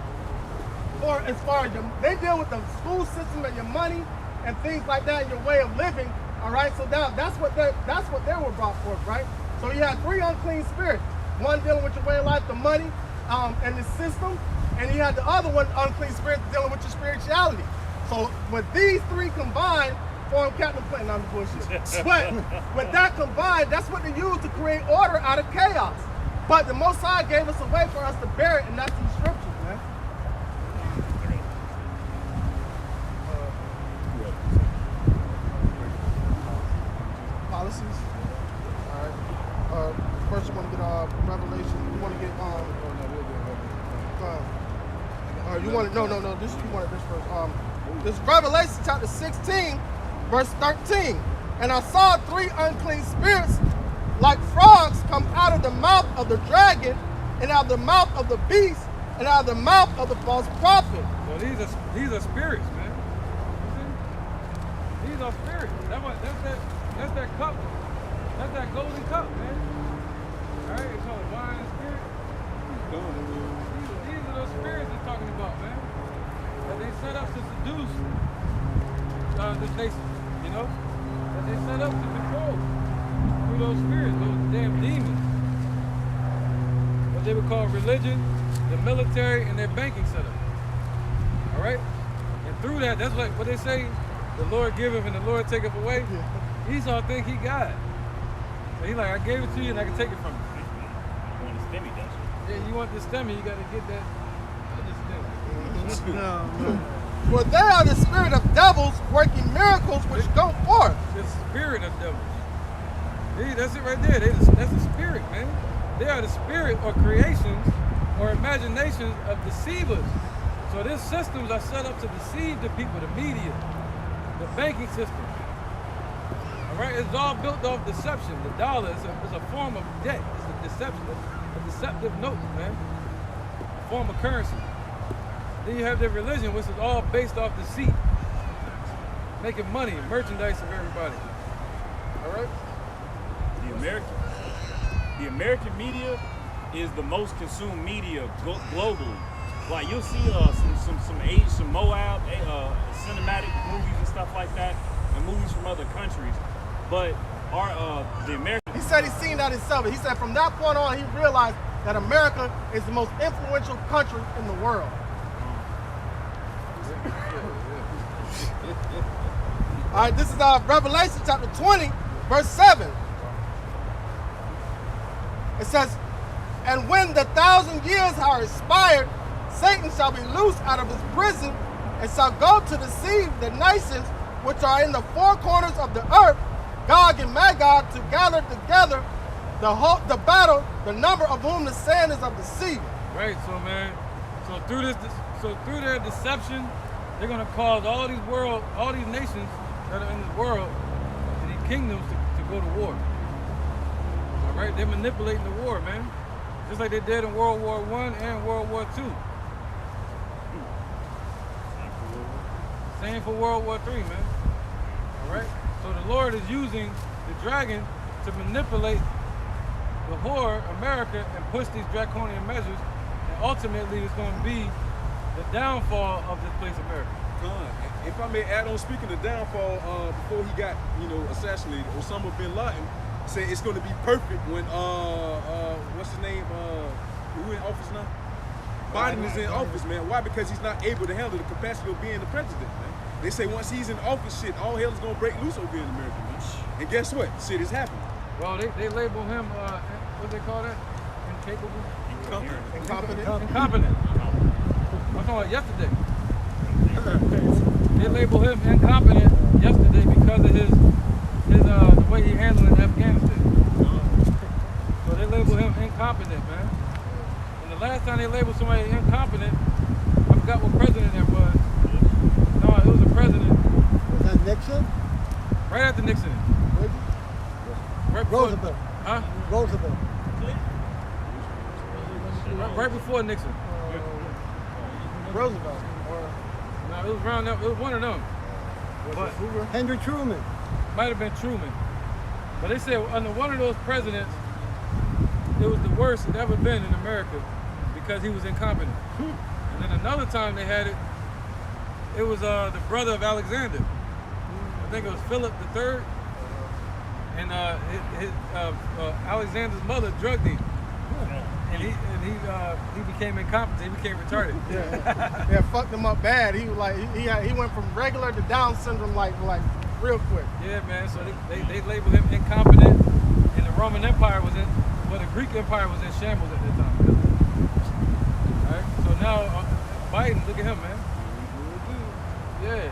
Or as far as they deal with the school system and your money and things like that, and your way of living. All right. So that's what they were brought forth, right? So you had 3 unclean spirits. One dealing with your way of life, the money, and the system, and you had the other one, unclean spirit, dealing with your spirituality. So with these 3 combined, form Captain Planet, I'm the bullshit. But with that combined, that's what they use to create order out of chaos. But the Most High gave us a way for us to bear it, and that's in scriptures, man. Policies. All right. First, you want to get Revelation. You want to get You want it? No. This you wanted this first. This is Revelation chapter 16, verse 13. And I saw 3 unclean spirits like frogs come out of the mouth of the dragon, and out of the mouth of the beast, and out of the mouth of the false prophet. So these are spirits, man. You see? These are spirits. That's that cup. That's that golden cup, man. All right, it's called wine and spirit. These are those spirits they're talking about, man. That they set up to seduce this nation, you know? That they set up to control through those spirits, those damn demons. What they would call religion, the military, and their banking setup. All right? And through that, that's like what they say, the Lord giveth and the Lord taketh away. Esau think he got it. So he like, I gave it to you and I can take it from you. You want the stimmy, don't you? Yeah, you want the stemmy, you got to get that other stemmy. No. For they are the spirit of devils working miracles which go forth. The spirit of devils. See, that's it right there. That's the spirit, man. They are the spirit or creations or imaginations of deceivers. So these systems are set up to deceive the people, the media, the banking system. All right, it's all built off deception. The dollar is a form of debt. It's a deception, a deceptive note, man. A form of currency. Then you have their religion, which is all based off deceit, making money, merchandise of everybody. All right. The American media is the most consumed media globally. Like you'll see some Moab cinematic movies and stuff like that, and movies from other countries. But the American. He said he's seen that himself. He said from that point on, he realized that America is the most influential country in the world. All right, this is Revelation chapter 20, verse 7. It says, and when the 1,000 years are expired, Satan shall be loosed out of his prison and shall go to deceive the nations which are in the four corners of the earth, Gog and Magog, to gather together the battle, the number of whom the sand is of the sea. Right, so man, through their deception, they're gonna cause all these nations that are in the world, and these kingdoms to go to war. All right, they're manipulating the war, man. Just like they did in World War I and World War II. Same for World War III, man. All right? So the Lord is using the dragon to manipulate the whore, America, and push these draconian measures. And ultimately, it's going to be the downfall of this place, America. If I may add on, speaking of downfall, before he got, assassinated, Osama bin Laden said it's going to be perfect when, what's his name, who in office now? Biden is in office, man. Why? Because he's not able to handle the capacity of being the president, man. They say once he's in office, shit, all hell is going to break loose over here in America, man. And guess what? Shit is happening. Well, they label him, what do they call that? Incapable? Incompetent. I'm talking about yesterday. They label him incompetent yesterday because of his the way he handled in Afghanistan. So they label him incompetent, man. And the last time they labeled somebody incompetent, I forgot what president that was. No, it was a president. Was that Nixon? Right after Nixon. Right before, Roosevelt. Huh? Roosevelt. Right before Nixon. Roosevelt. No, it was around that. It was one of them. But Henry Truman. might have been Truman. But they said under one of those presidents, it was the worst it ever been in America because he was incompetent. And then another time they had it, it was the brother of Alexander. I think it was Philip III. And Alexander's mother drugged him. And he became incompetent. He became retarded. Yeah, fucked him up bad. He was like he went from regular to Down syndrome like real quick. Yeah, man. So they labeled him incompetent, and the Roman Empire was the Greek Empire was in shambles at that time. All right. So now Biden, look at him, man. Yeah.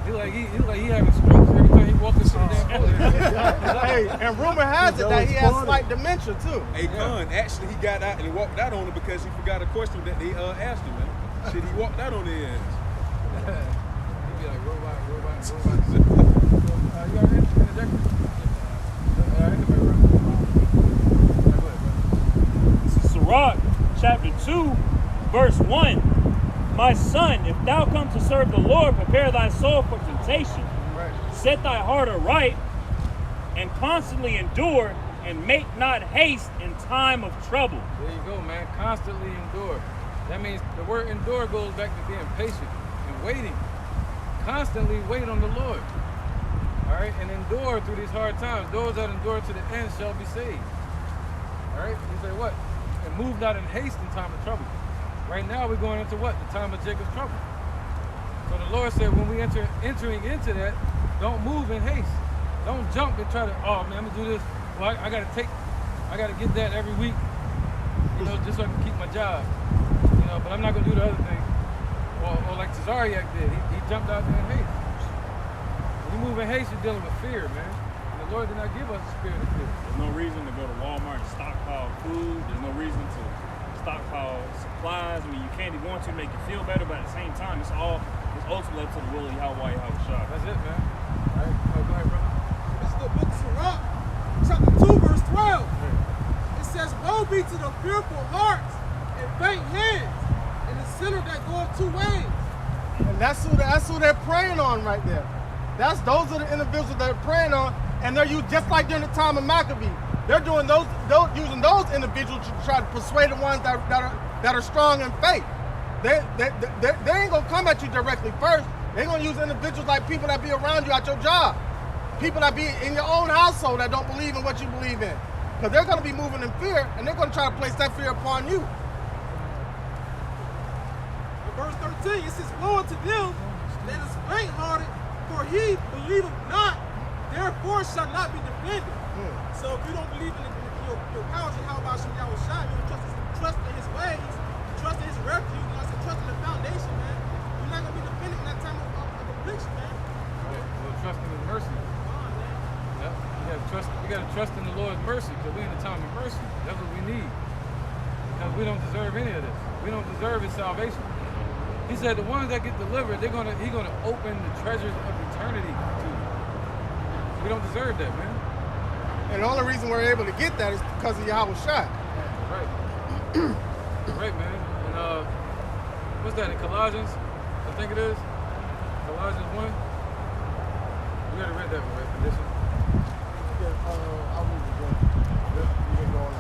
He like he having strokes every time he walks into the damn building. Hey, and rumor has it that he has slight dementia too. Hey, Khan, actually he got out and walked out on him because he forgot a question that they asked him, man. Shit, he walked out on their ass. He'd be like, robot. You got an interjection? This is Sirach, chapter 2, verse 1. My son, if thou come to serve the Lord, prepare thy soul for temptation. Right. Set thy heart aright, and constantly endure, and make not haste in time of trouble. There you go, man. Constantly endure. That means the word endure goes back to being patient and waiting. Constantly wait on the Lord. All right, and endure through these hard times. Those that endure to the end shall be saved. All right, you say what? And move not in haste in time of trouble. Right now we're going into what? The time of Jacob's trouble. So the Lord said when we entering into that, don't move in haste. Don't jump and try to, oh man, I'm gonna do this. Well, I gotta get that every week, you know, just so I can keep my job. You know, but I'm not gonna do the other thing. Or like Cesariak did, he jumped out there in haste. When you move in haste, you're dealing with fear, man. And the Lord did not give us a spirit of fear. There's no reason to go to Walmart and stockpile food. There's no reason to stockpile supplies. I mean, you can't want to make you feel better, but at the same time, it's ultimately up to the will of Yahweh Yahushua. That's it, man. All right, go ahead, brother. This is the book of Sirach, chapter 2, verse 12. It says, woe be to the fearful hearts and faint hands, and the sinner that goeth two ways. And that's who they're preying on right there. Those are the individuals that are preying on, and they're used just like during the time of Maccabee. They're doing using those individuals to try to persuade the ones that are strong in faith. They ain't gonna come at you directly first. They're gonna use individuals like people that be around you at your job, people that be in your own household that don't believe in what you believe in, because they're gonna be moving in fear, and they're gonna try to place that fear upon you. In verse 13, it says, woe unto them that is faint-hearted, for he believeth not, therefore shall not be defended. So if you don't believe in your powers and how about Yahweh Shai, you don't trust in his ways, trust in his refuge, you know, trust in the foundation, man. You're not gonna be defended in that time of affliction, man. Right. Well, trust in his mercy. Come on, man. Yep. You gotta trust in the Lord's mercy, because we're in the time of mercy. That's what we need. Because we don't deserve any of this. We don't deserve his salvation. He said the ones that get delivered, he's gonna open the treasures of eternity to you. We don't deserve that, man. And the only reason we're able to get that is because of Yahweh Shai. Right. Right, man. And what's that in Colossians? I think it is. Colossians 1. You gotta read that one, right? Condition. Yeah, I'll read it again. You can go on.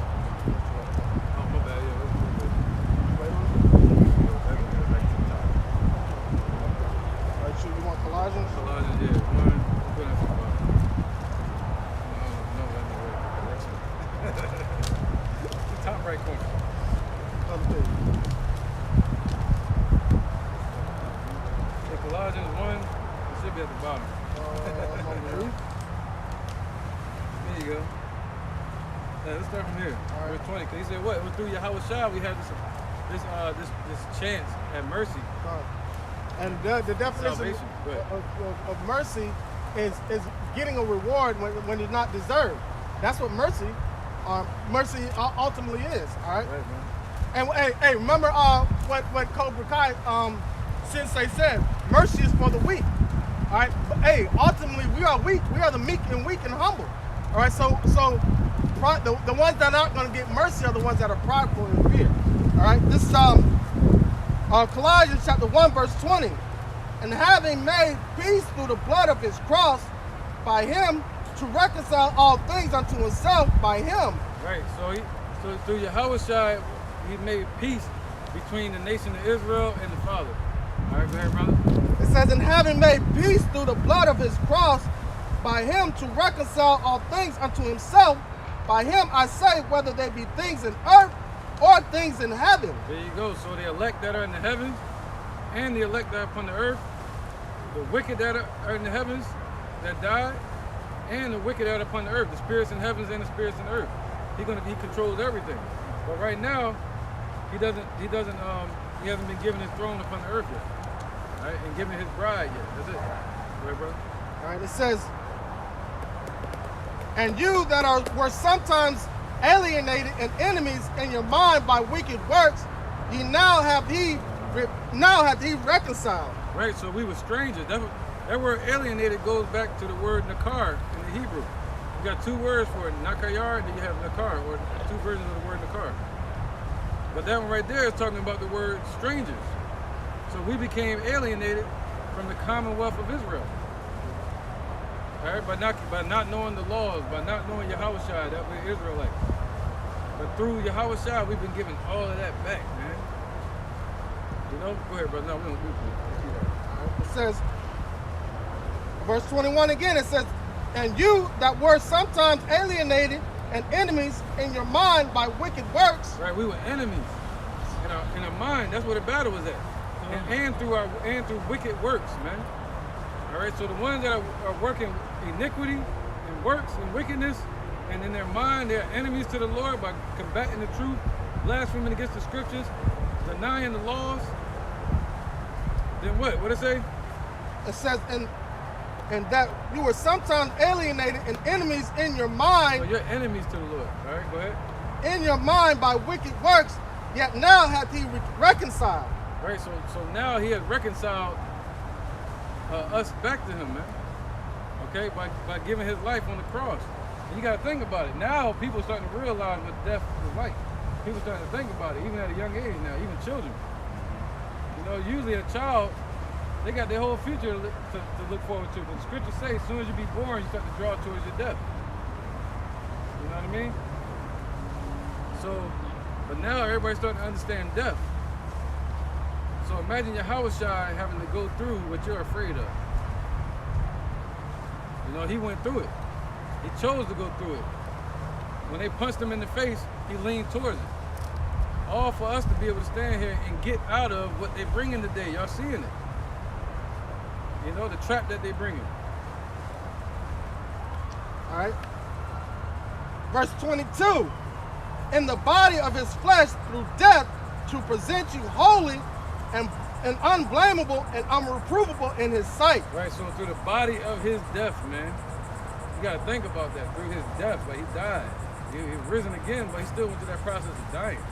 Oh, my bad. Yeah, let's do it. Wait on it. Back to the top. All right, so you want Colossians? Colossians, yeah. 1. Let's put it at the bottom. No, let me read the top right corner. Other page. In Colossians 1, it should be at the bottom. I'm on the roof. There you go. Yeah, let's start from here. Verse 20. Because he said, what? It was through Yahweh Shai we had this chance at mercy. And the definition Salvation. Go ahead. of mercy is getting a reward when it's not deserved. That's what mercy ultimately is. All right. Right, man. And hey, remember what Cobra Kai Sensei said? Mercy is for the weak. All right. But, hey, ultimately we are weak. We are the meek and humble. All right. So the ones that aren't going to get mercy are the ones that are prideful and fear. All right. This is Colossians chapter 1 verse 20. And having made peace through the blood of his cross, by him to reconcile all things unto himself by him. Right. So through Yahweh Shai, he made peace between the nation of Israel and the Father. All right, go ahead, brother. It says, and having made peace through the blood of his cross, by him to reconcile all things unto himself, by him I say, whether they be things in earth or things in heaven. There you go. So the elect that are in the heavens and the elect that are upon the earth, the wicked that are in the heavens that died, and the wicked that are upon the earth, the spirits in heavens and the spirits in the earth. He controls everything. But right now, he hasn't been given his throne upon the earth yet. Right? And given his bride yet. That's it. Go ahead, brother. All right, it says, and you that were sometimes alienated and enemies in your mind by wicked works, ye now have he now hath he reconciled. Right, so we were strangers. That word alienated goes back to the word nakar in the Hebrew. You got two words for it, nakayar, and then you have nakar, or two versions of the word nakar. But that one right there is talking about the word strangers. So we became alienated from the commonwealth of Israel. All right, by not knowing the laws, by not knowing Yahushua, that we're Israelites. But through Yahushua, we've been given all of that back, man. You know? Go ahead, brother. No, we don't see that. It says, verse 21 again, it says, and you that were sometimes alienated and enemies in your mind by wicked works. Right, we were enemies in our mind. That's where the battle was at, and through wicked works, man. All right, so the ones that are working iniquity and works and wickedness, and in their mind they're enemies to the Lord by combating the truth, blaspheming against the scriptures, denying the laws. Then what? What it say? It says, and that you were sometimes alienated and enemies in your mind. So you're enemies to the Lord. All right, go ahead. In your mind by wicked works, yet now hath he reconciled. Right, so now he has reconciled us back to him, man. Okay, by giving his life on the cross. And you got to think about it. Now people are starting to realize what death is like. People are starting to think about it, even at a young age now, even children. You know, usually a child, they got their whole future to look forward to. But the scriptures say as soon as you be born, you start to draw towards your death. You know what I mean? So, but now everybody's starting to understand death. So imagine Yahushua having to go through what you're afraid of. You know, he went through it. He chose to go through it. When they punched him in the face, he leaned towards it. All for us to be able to stand here and get out of what they bring in today. Y'all seeing it. You know, the trap that they bring in. All right. Verse 22. In the body of his flesh through death to present you holy and unblameable and unreprovable in his sight. Right, so through the body of his death, man. You got to think about that. Through his death, like he died. He risen again, but he still went through that process of dying.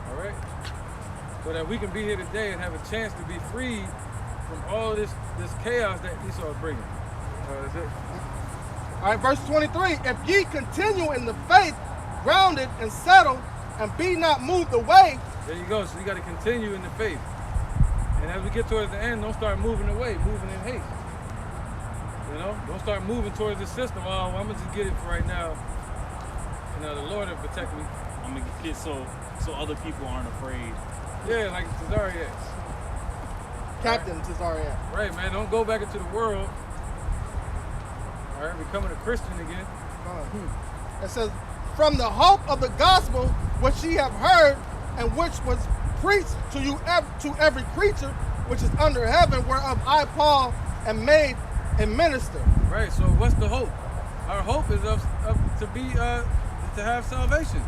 All right? So that we can be here today and have a chance to be freed from all of this chaos that Esau is bringing. That's it. All right, verse 23. If ye continue in the faith, grounded and settled, and be not moved away. There you go. So you got to continue in the faith. And as we get towards the end, don't start moving away, moving in haste. You know, don't start moving towards the system. Oh, well, I'm gonna just get it for right now. You know, the Lord will protect me. I'm gonna get it so other people aren't afraid. Yeah, like Tazariak. Captain Tazariak. Right, man. Don't go back into the world. All right, becoming a Christian again. It says, from the hope of the gospel which ye have heard, and which was preached to you to every creature which is under heaven, whereof I, Paul, am made a minister. Right. So what's the hope? Our hope is to have salvation.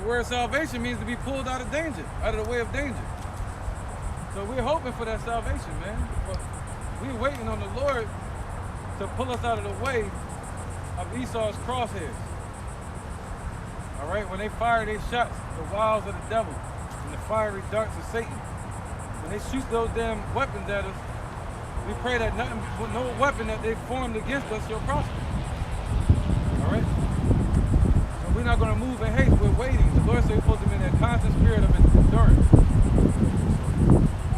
The word salvation means to be pulled out of danger, out of the way of danger. So we're hoping for that salvation, man. But we're waiting on the Lord to pull us out of the way of Esau's crosshairs. All right, when they fire their shots, the wiles of the devil and the fiery darts of Satan, when they shoot those damn weapons at us, we pray that no weapon that they formed against us shall prosper. All right? So we're not going to move in haste. We're waiting. The Lord said we're supposed to be in that constant spirit of endurance.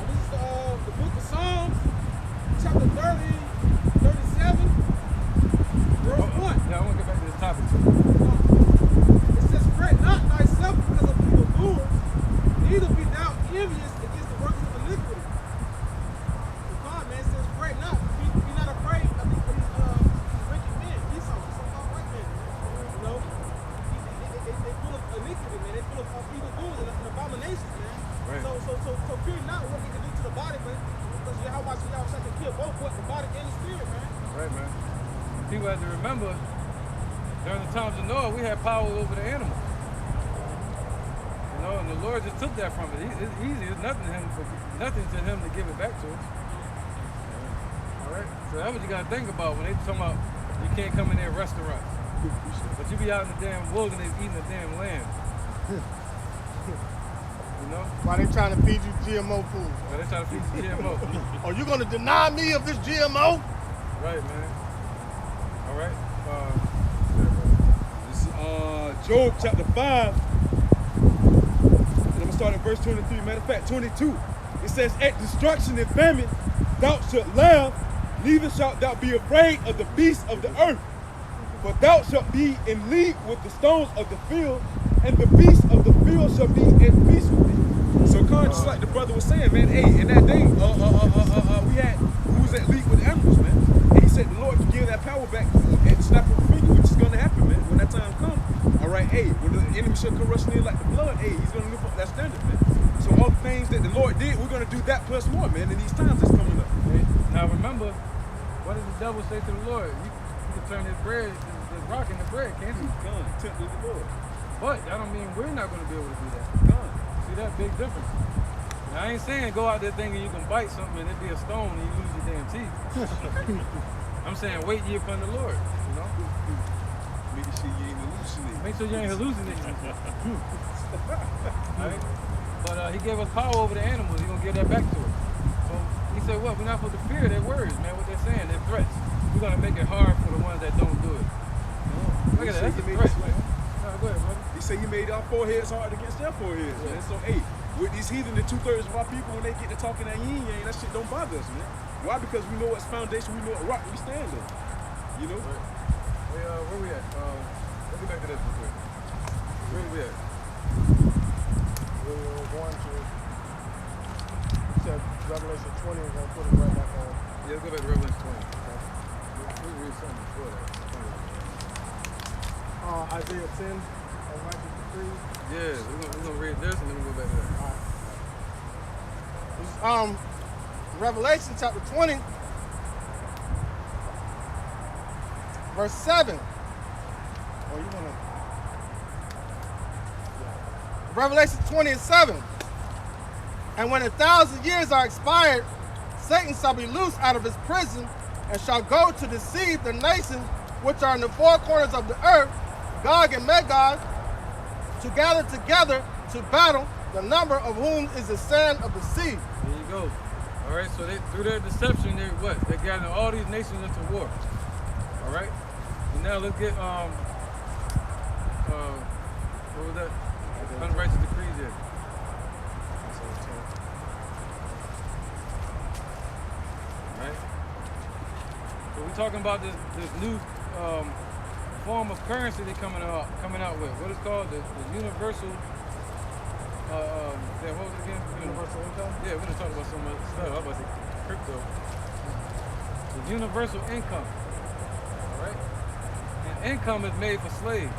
This is the book of Psalms, chapter 37, verse 1. Yeah, I want to get back to this topic. It says, fret not thyself because of evildoers, neither be thou envious against the workers of iniquity. The God, man, says, fret not. Be not afraid of these wicked men. Esau, so-called white men. You know, they full of iniquity, man. They full of evildoers and abominations, man. Right. So fear not what he can do to the body, man. Because how much y'all can kill both the body and the spirit, man. Right, man. People have to remember, during the times of Noah, we had power over the animals. You know, and the Lord just took that from us. It's easy. It's nothing to him to give it back to us. All right? So that's what you got to think about when they talking about you can't come in their restaurants. But you be out in the damn wilderness eating the damn lamb. You You know? Why they trying to feed you GMO food? Why they trying to feed you GMO? Are you gonna deny me of this GMO? Right, man. All right. This is Job chapter 5. And I'm gonna start at verse 23. Matter of fact, 22. It says, at destruction and famine, thou shalt laugh, neither shalt thou be afraid of the beasts of the earth. For thou shalt be in league with the stones of the field, and the beasts of the field shall be at peace with thee. So, just like the brother was saying, man, hey, in that day, we was at league with animals, man. And he said the Lord would give that power back and snap of a finger, which is gonna happen, man. When that time comes, all right, hey, when the enemy shall come rushing in like the blood, hey, he's gonna lift up that standard, man. So all the things that the Lord did, we're gonna do that plus more, man, in these times that's coming up. Hey, now remember, what did the devil say to the Lord? You can turn his bread, his rock into bread, can't you? Done. Tempt the Lord. But that don't mean we're not going to be able to do that. Done. See that big difference? Now, I ain't saying go out there thinking you can bite something and it be a stone and you lose your damn teeth. I'm saying wait ye upon the Lord, you know? Making sure you ain't hallucinating. Make sure you ain't hallucinating. Right? But he gave us power over the animals. He's going to give that back to us. So he said, what? We're not supposed to fear their words, man, what they're saying, their threats. We're going to make it hard for the ones that don't do it. Look at that. That's a threat, man. Go ahead, brother. He said you made our foreheads hard against their foreheads, man. So, hey, with these heathen, the 2/3 of our people, when they get to talking that yin yang, that shit don't bother us, man. Why? Because we know what's foundation, we know what rock we stand on. You know? Right. Hey, where we at? Let's get back to this real quick. Where we at? We're going to, you said Revelation 20, we're going to put it right back on. Yeah, let's go back to Revelation 20. Okay. We'll read something before that. Isaiah 10, righteous decrees. Yeah, we're gonna read this and then we'll go back to that. All right. Revelation chapter 20, verse 7. Oh, you wanna? Yeah. Revelation 20 and 7. And when 1,000 years are expired, Satan shall be loosed out of his prison and shall go to deceive the nations which are in the four corners of the earth, Gog and Magog, to gather together to battle, the number of whom is the sand of the sea. There you go. All right, so through their deception, they're what? They're gathering all these nations into war. All right? And now let's get, what was that? Unrighteous decrees here. All right? So we're talking about this new form of currency they're coming out with. What is called the universal. Yeah, what was it again? Universal income. Yeah, we're gonna talk about so much stuff. I was about to say crypto. The universal income. All right. And income is made for slaves.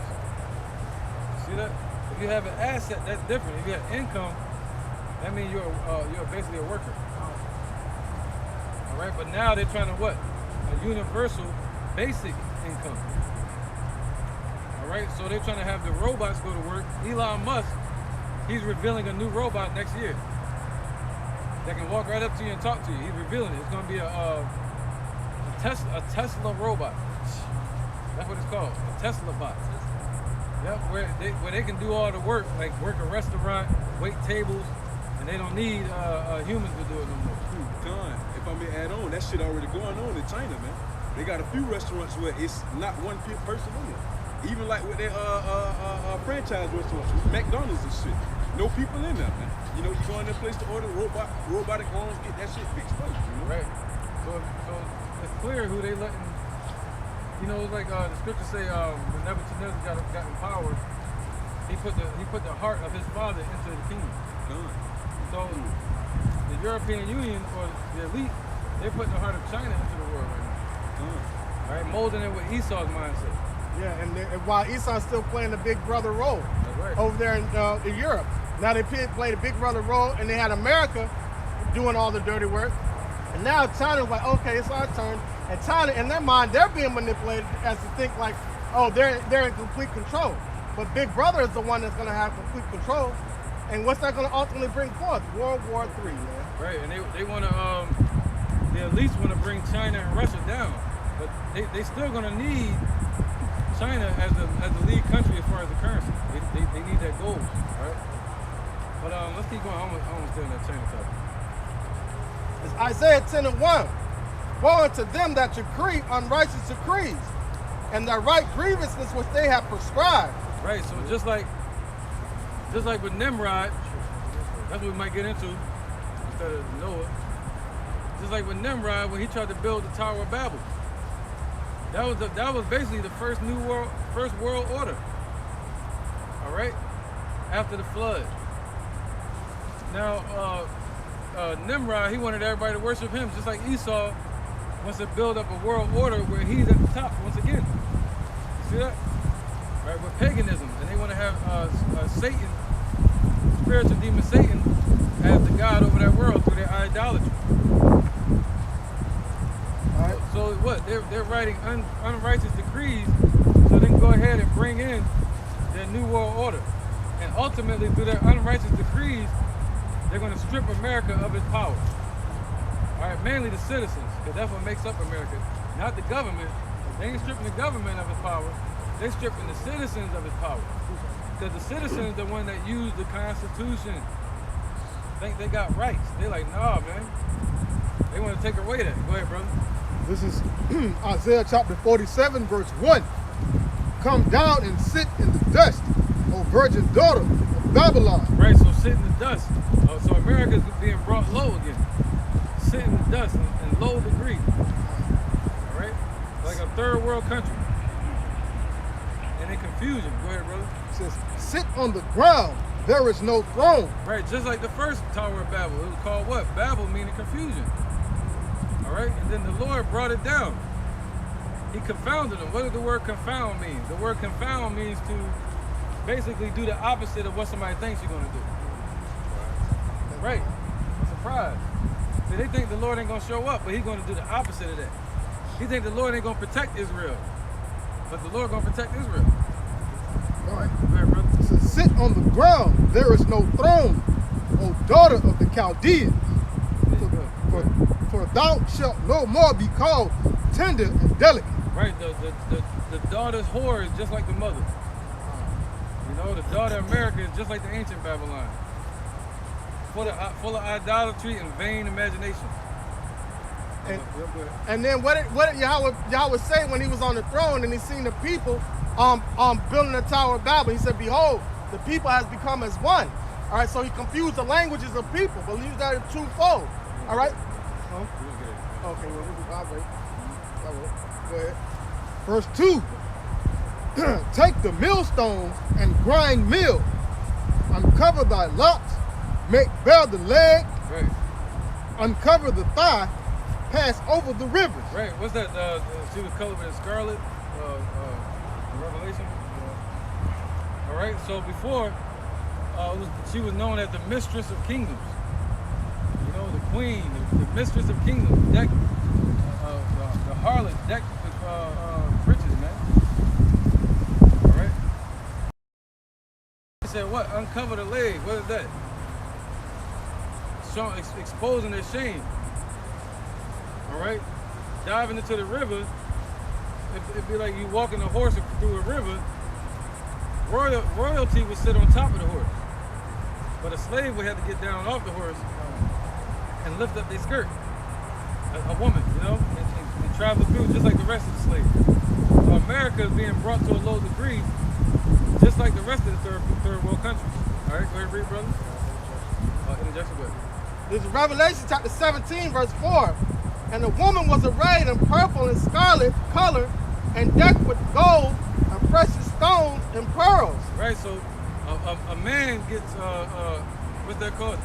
See that? If you have an asset, that's different. If you have income, that means you're basically a worker. All right. But now they're trying to what? A universal basic income. Right? So they're trying to have the robots go to work. Elon Musk, he's revealing a new robot next year that can walk right up to you and talk to you. He's revealing it. It's going to be a Tesla robot. That's what it's called, a Tesla bot. Yep, where they can do all the work, like work a restaurant, wait tables, and they don't need humans to do it no more. Done. If I may add on, that shit already going on in China, man. They got a few restaurants where it's not one person in there. Even like with their franchise restaurants, McDonald's and shit. No people in there, man. You know, you go in that place to order robotic arms, get that shit fixed first, you know? Right. So it's clear who they letting, you know, it's like the scriptures say when Nebuchadnezzar got in power, he put the heart of his father into the kingdom. So the European Union or the elite, they're putting the heart of China into the world right now. Right? Molding it with Esau's mindset. Yeah, and while Esau's still playing the big brother role over there in Europe. Now they played a big brother role, and they had America doing all the dirty work. And now China's like, okay, it's our turn. And China, in their mind, they're being manipulated as to think like, oh, they're in complete control. But Big Brother is the one that's going to have complete control. And what's that going to ultimately bring forth? World War III, man. Right, and they want to, they at least want to bring China and Russia down. But they still going to need China as the lead country as far as the currency. They need that gold, right? But let's keep going. I'm gonna stay in that chain of thought. It's Isaiah 10:1. Woe unto them that decree unrighteous decrees, and that write grievousness which they have prescribed. Right. So just like with Nimrod, that's what we might get into instead of Noah. Just like with Nimrod when he tried to build the Tower of Babel. That was basically the first world order. All right, after the flood. Now Nimrod, he wanted everybody to worship him, just like Esau wants to build up a world order where he's at the top once again. You see that? All right, with paganism, and they want to have Satan, spiritual demon Satan, as the god over that world through their idolatry. Alright, so what? They're writing unrighteous decrees so they can go ahead and bring in their new world order. And ultimately, through their unrighteous decrees, they're going to strip America of its power. Alright, mainly the citizens, because that's what makes up America, not the government. They ain't stripping the government of its power, they're stripping the citizens of its power. Because the citizens are the one that use the Constitution. Think they got rights. They're like, nah, man. They want to take away that. Go ahead, brother. This is Isaiah chapter 47, verse 1. Come down and sit in the dust, O virgin daughter of Babylon. Right, so sit in the dust. So America's being brought low again. Sit in the dust in low degree. All right? Like a third world country. And in confusion. Go ahead, brother. It says, sit on the ground, there is no throne. Right, just like the first Tower of Babel. It was called what? Babel meaning confusion. All right, and then the Lord brought it down. He confounded them. What does the word confound mean? The word confound means to basically do the opposite of what somebody thinks you're going to do. Right, surprise. See, they think the Lord ain't going to show up, but he's going to do the opposite of that. He think the Lord ain't going to protect Israel, but the Lord going to protect Israel. All right. Go ahead, brother. It says, sit on the ground, there is no throne, O daughter of the Chaldeans. For thou shalt no more be called tender and delicate. Right, the daughter's whore is just like the mother. You know, the daughter of America is just like the ancient Babylon. Full of idolatry and vain imagination. And then what did Yahweh say when he was on the throne and he seen the people building the Tower of Babel? He said, behold, the people has become as one. All right, so he confused the languages of people, but use that in twofold. All right? Okay, well, I'll wait. Go ahead. Verse 2. Take the millstones and grind meal. Uncover thy locks. Make bare the leg. Right. Uncover the thigh. Pass over the rivers. Right. What's that? She was colored in scarlet. In Revelation. All right. So before, she was known as the mistress of kingdoms. You know, the queen, the mistress of kingdoms, the harlot, decked with riches, man. All right. He said, what? Uncover the leg. What is that? Exposing their shame. All right. Diving into the river. It'd be like you walking a horse through a river. Royalty would sit on top of the horse, but a slave would have to get down off the horse and lift up their skirt. A woman, you know, and travel through just like the rest of the slaves. So America is being brought to a low degree, just like the rest of the third world countries. All right, go ahead, read, brother. Interjection, go ahead. This is Revelation chapter 17, verse 4. And the woman was arrayed in purple and scarlet color, and decked with gold and precious stones and pearls. Right. So a man gets what's that called?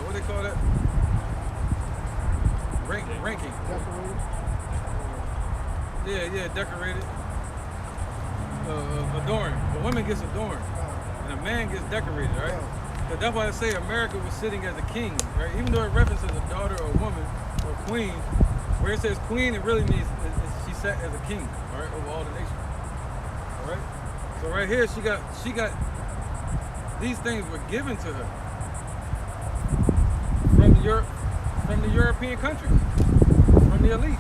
What they call that? Ranking. Decorated. Yeah, decorated. Adorned. A woman gets adorned, and a man gets decorated, right? But that's why I say America was sitting as a king, right? Even though it references a daughter or a woman or queen, where it says queen, it really means she sat as a king, all right, over all the nations. All right. So right here, she got these things were given to her from the European countries, from the elite.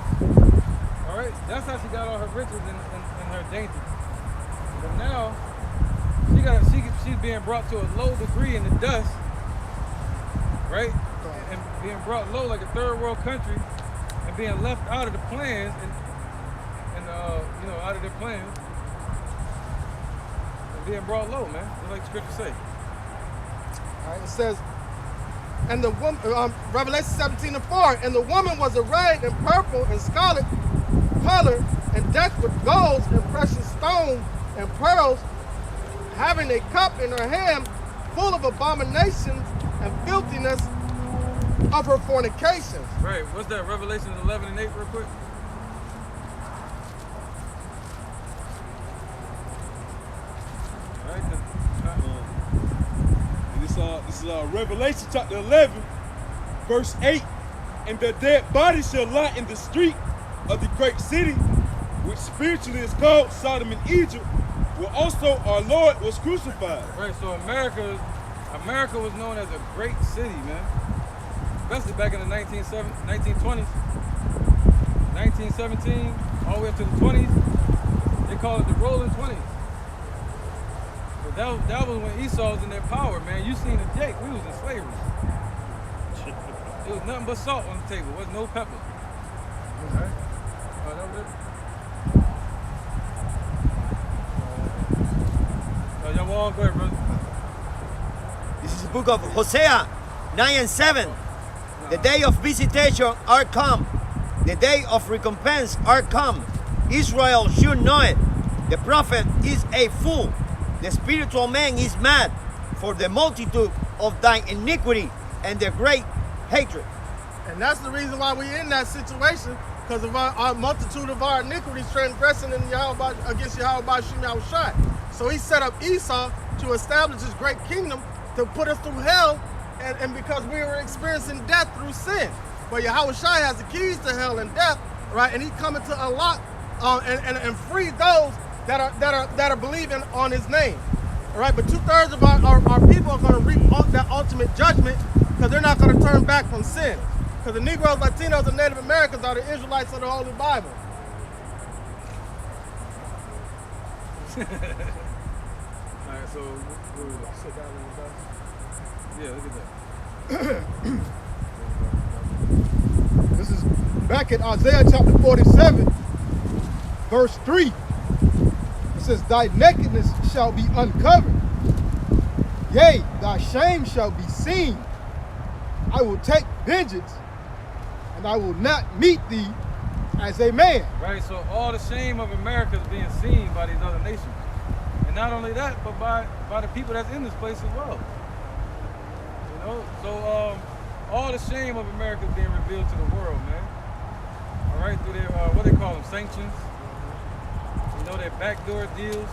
All right. That's how she got all her riches and her dainties. But now she's being brought to a low degree in the dust, right? And being brought low like a third world country, and being left out of the plans and out of their plans, and being brought low, man. Just like the scripture say. All right, it says, and the woman, Revelation 17:4, and the woman was arrayed in purple and scarlet color and decked with gold and precious stones and pearls, having a cup in her hand full of abominations and filthiness of her fornications. Right, what's that? Revelation 11:8 real quick. This is Revelation chapter 11, verse 8. And the dead body shall lie in the street of the great city, which spiritually is called Sodom and Egypt, where also our Lord was crucified. Right, so America was known as a great city, man. Especially back in the 1920s, 1917, all the way up to the 20s. They call it the Rolling 20s. That was when Esau was in their power, man. You seen the Jake, we was in slavery. It was nothing but salt on the table, wasn't no pepper. All right? That was it. Y'all want to go ahead, brother. This is the book of Hosea 9:7. The day of visitation are come. The day of recompense are come. Israel should know it. The prophet is a fool. The spiritual man is mad for the multitude of thine iniquity and the great hatred. And that's the reason why we're in that situation, because of our multitude of our iniquities transgressing in against Yahweh Shem Yahushai. So he set up Esau to establish his great kingdom to put us through hell, and because we were experiencing death through sin. But Yahushai has the keys to hell and death, right? And he's coming to unlock and free those that are believing on his name. All right, but 2/3 of our people are going to reap that ultimate judgment because they're not going to turn back from sin. Because the Negroes, Latinos, and Native Americans are the Israelites of the Holy Bible. All right, so we'll sit down and yeah, look at that. This is back in Isaiah chapter 47, verse 3. It says, thy nakedness shall be uncovered. Yea, thy shame shall be seen. I will take vengeance, and I will not meet thee as a man. Right, so all the shame of America is being seen by these other nations. And not only that, but by the people that's in this place as well. You know, so all the shame of America is being revealed to the world, man. All right, through their, what they call them, sanctions. You know, their backdoor deals,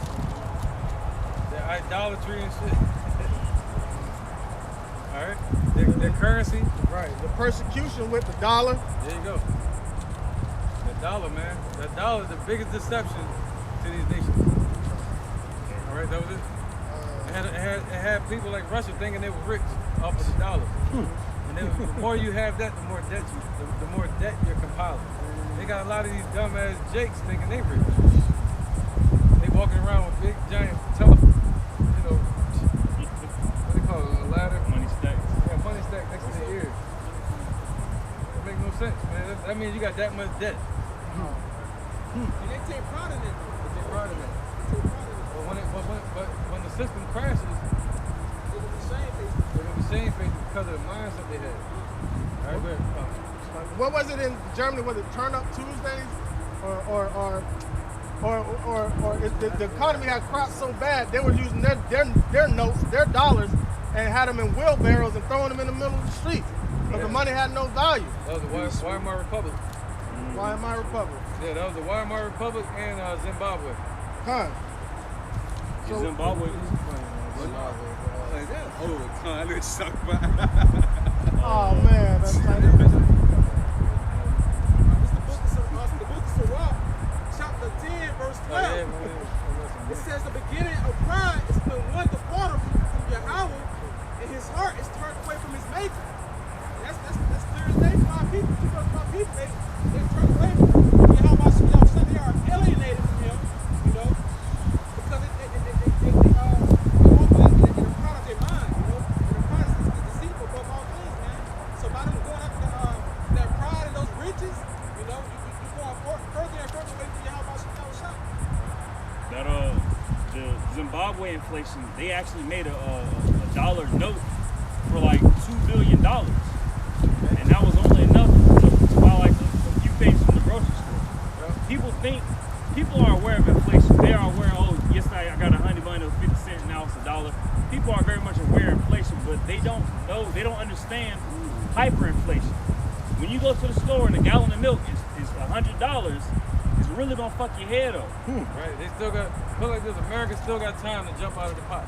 their idolatry and shit. All right, their currency. Right, the persecution with the dollar. There you go. The dollar, man. That dollar is the biggest deception to these nations. All right, that was it. It had people like Russia thinking they were rich off of the dollar. And then the more you have that, the more debt you're compiling. They got a lot of these dumbass jakes thinking they rich. They walking around with big giant telephone, you know, what do you call it, a ladder? Money stacks. Yeah, money stacked next to their ears. That makes no sense, man. That means you got that much debt. And they take pride in it. They take pride in that. But when the system crashes, They're gonna be shamefaced. they're gonna be shamefaced because of the mindset they had. All right, go ahead. What was it in Germany? Was it Turn Up Tuesdays, or the economy had cropped so bad they were using their notes, their dollars, and had them in wheelbarrows and throwing them in the middle of the street because the money had no value. That was the Weimar Republic. Weimar Republic. Yeah, that was the Weimar Republic and Zimbabwe. Huh. In Zimbabwe. Like that? Oh, I know what you're talking about. Oh man, that's like It's the book of Sirach, chapter 10, verse 12. Oh, yeah, man. It says the beginning of pride is when one departed from Yahweh, and his heart is turned away from his maker. That's clear as day for my people. Because my people, they turn away from Yahweh. They are alienated from him, you know, because Zimbabwe inflation, they actually made a dollar note for like $2 billion. And that was only enough to buy like a few things from the grocery store. People are aware of inflation. They are aware, oh, yesterday I got a honey bun, it was 50 cents, now it's $1. People are very much aware of inflation, but they don't know, they don't understand hyperinflation. When you go to the store and a gallon of milk is $100, it's really gonna fuck your head up. Right? They still got, put like this, America still got time to jump out of the pot.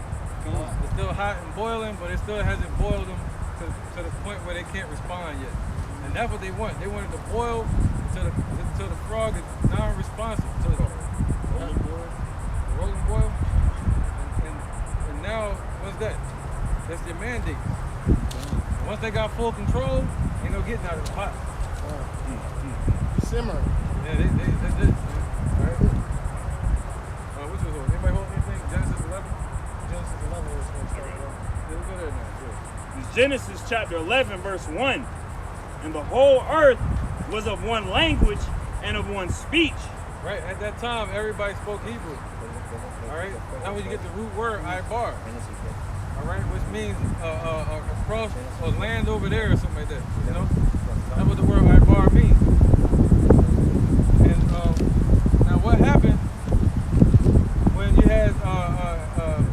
It's still hot and boiling, but it still hasn't boiled them to the point where they can't respond yet. And that's what they want. They want it to boil until the frog is non-responsive to the rolling boil. And now, what's that? That's their mandate. Once they got full control, ain't no getting out of the pot. Simmer. Yeah, that's it. All right. Which was what? Anybody hold anything? Genesis 11? Genesis 11 is going to start it off. Yeah, we'll go there now. Sure. It's Genesis chapter 11, verse 1. And the whole earth was of one language and of one speech. Right, at that time, everybody spoke Hebrew. All right, now when you get the root word, Ibar. All right, which means across or land over there or something like that. You know, that's what the word Ibar means. And now what happened when you had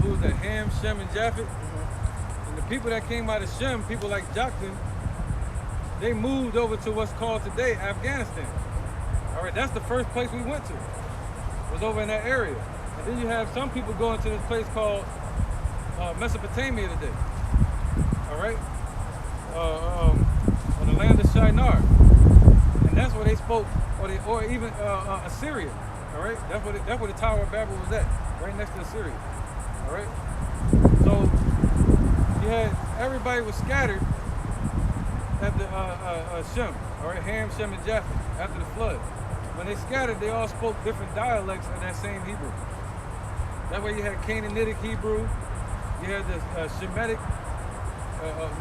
who was that? Ham, Shem, and Japheth, and the people that came out of Shem, people like Joktan, they moved over to what's called today Afghanistan. All right, that's the first place we went to. Was over in that area. And then you have some people going to this place called Mesopotamia today. All right, on the land of Shinar, and that's where they spoke, or even Assyria. All right, that's where the Tower of Babel was at, right next to Assyria. All right, so you had everybody was scattered after Shem. All right, Ham, Shem, and Japheth after the flood. When they scattered, they all spoke different dialects of that same Hebrew. That way you had Canaanitic Hebrew, you had the Shemitic,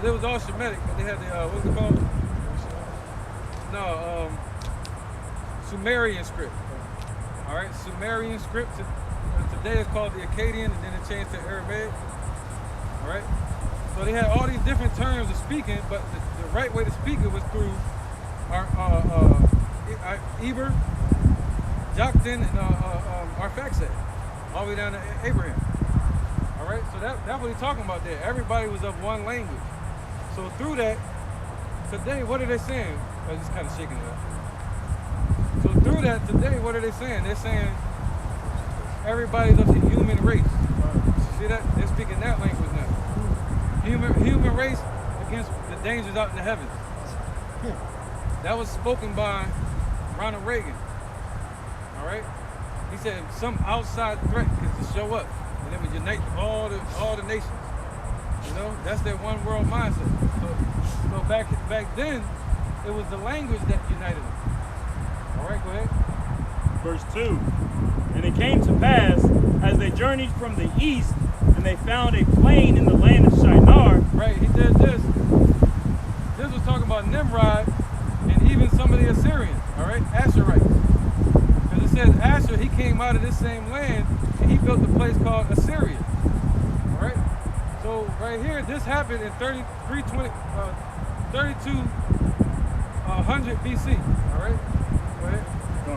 it was all Shemitic, but they had the, what's it called? No, Sumerian script. All right, Sumerian script, today it's called the Akkadian, and then it changed to Aramaic. All right, so they had all these different terms of speaking, but the right way to speak it was through our Eber, Joktan, and Arphaxad, all the way down to Abraham. All right, so that's what he's talking about there. Everybody was of one language. So through that, today, what are they saying? I'm just kind of shaking it up. So through that, today, what are they saying? They're saying everybody's of the human race. See that? They're speaking that language now. Human race against the dangers out in the heavens. That was spoken by Ronald Reagan. All right? He said some outside threat could just show up and it would unite all the nations. You know, that's their one world mindset. So back then, it was the language that united them. All right, go ahead. Verse 2. And it came to pass, as they journeyed from the east, and they found a plain in the land of Shinar. Right, he did this. This was talking about Nimrod and even some of the Assyrians, all right, Asherites. Because it says Asher, he came out of this same land, and he built a place called Assyria. All right, so right here, this happened in 3200 BC. All right, go ahead.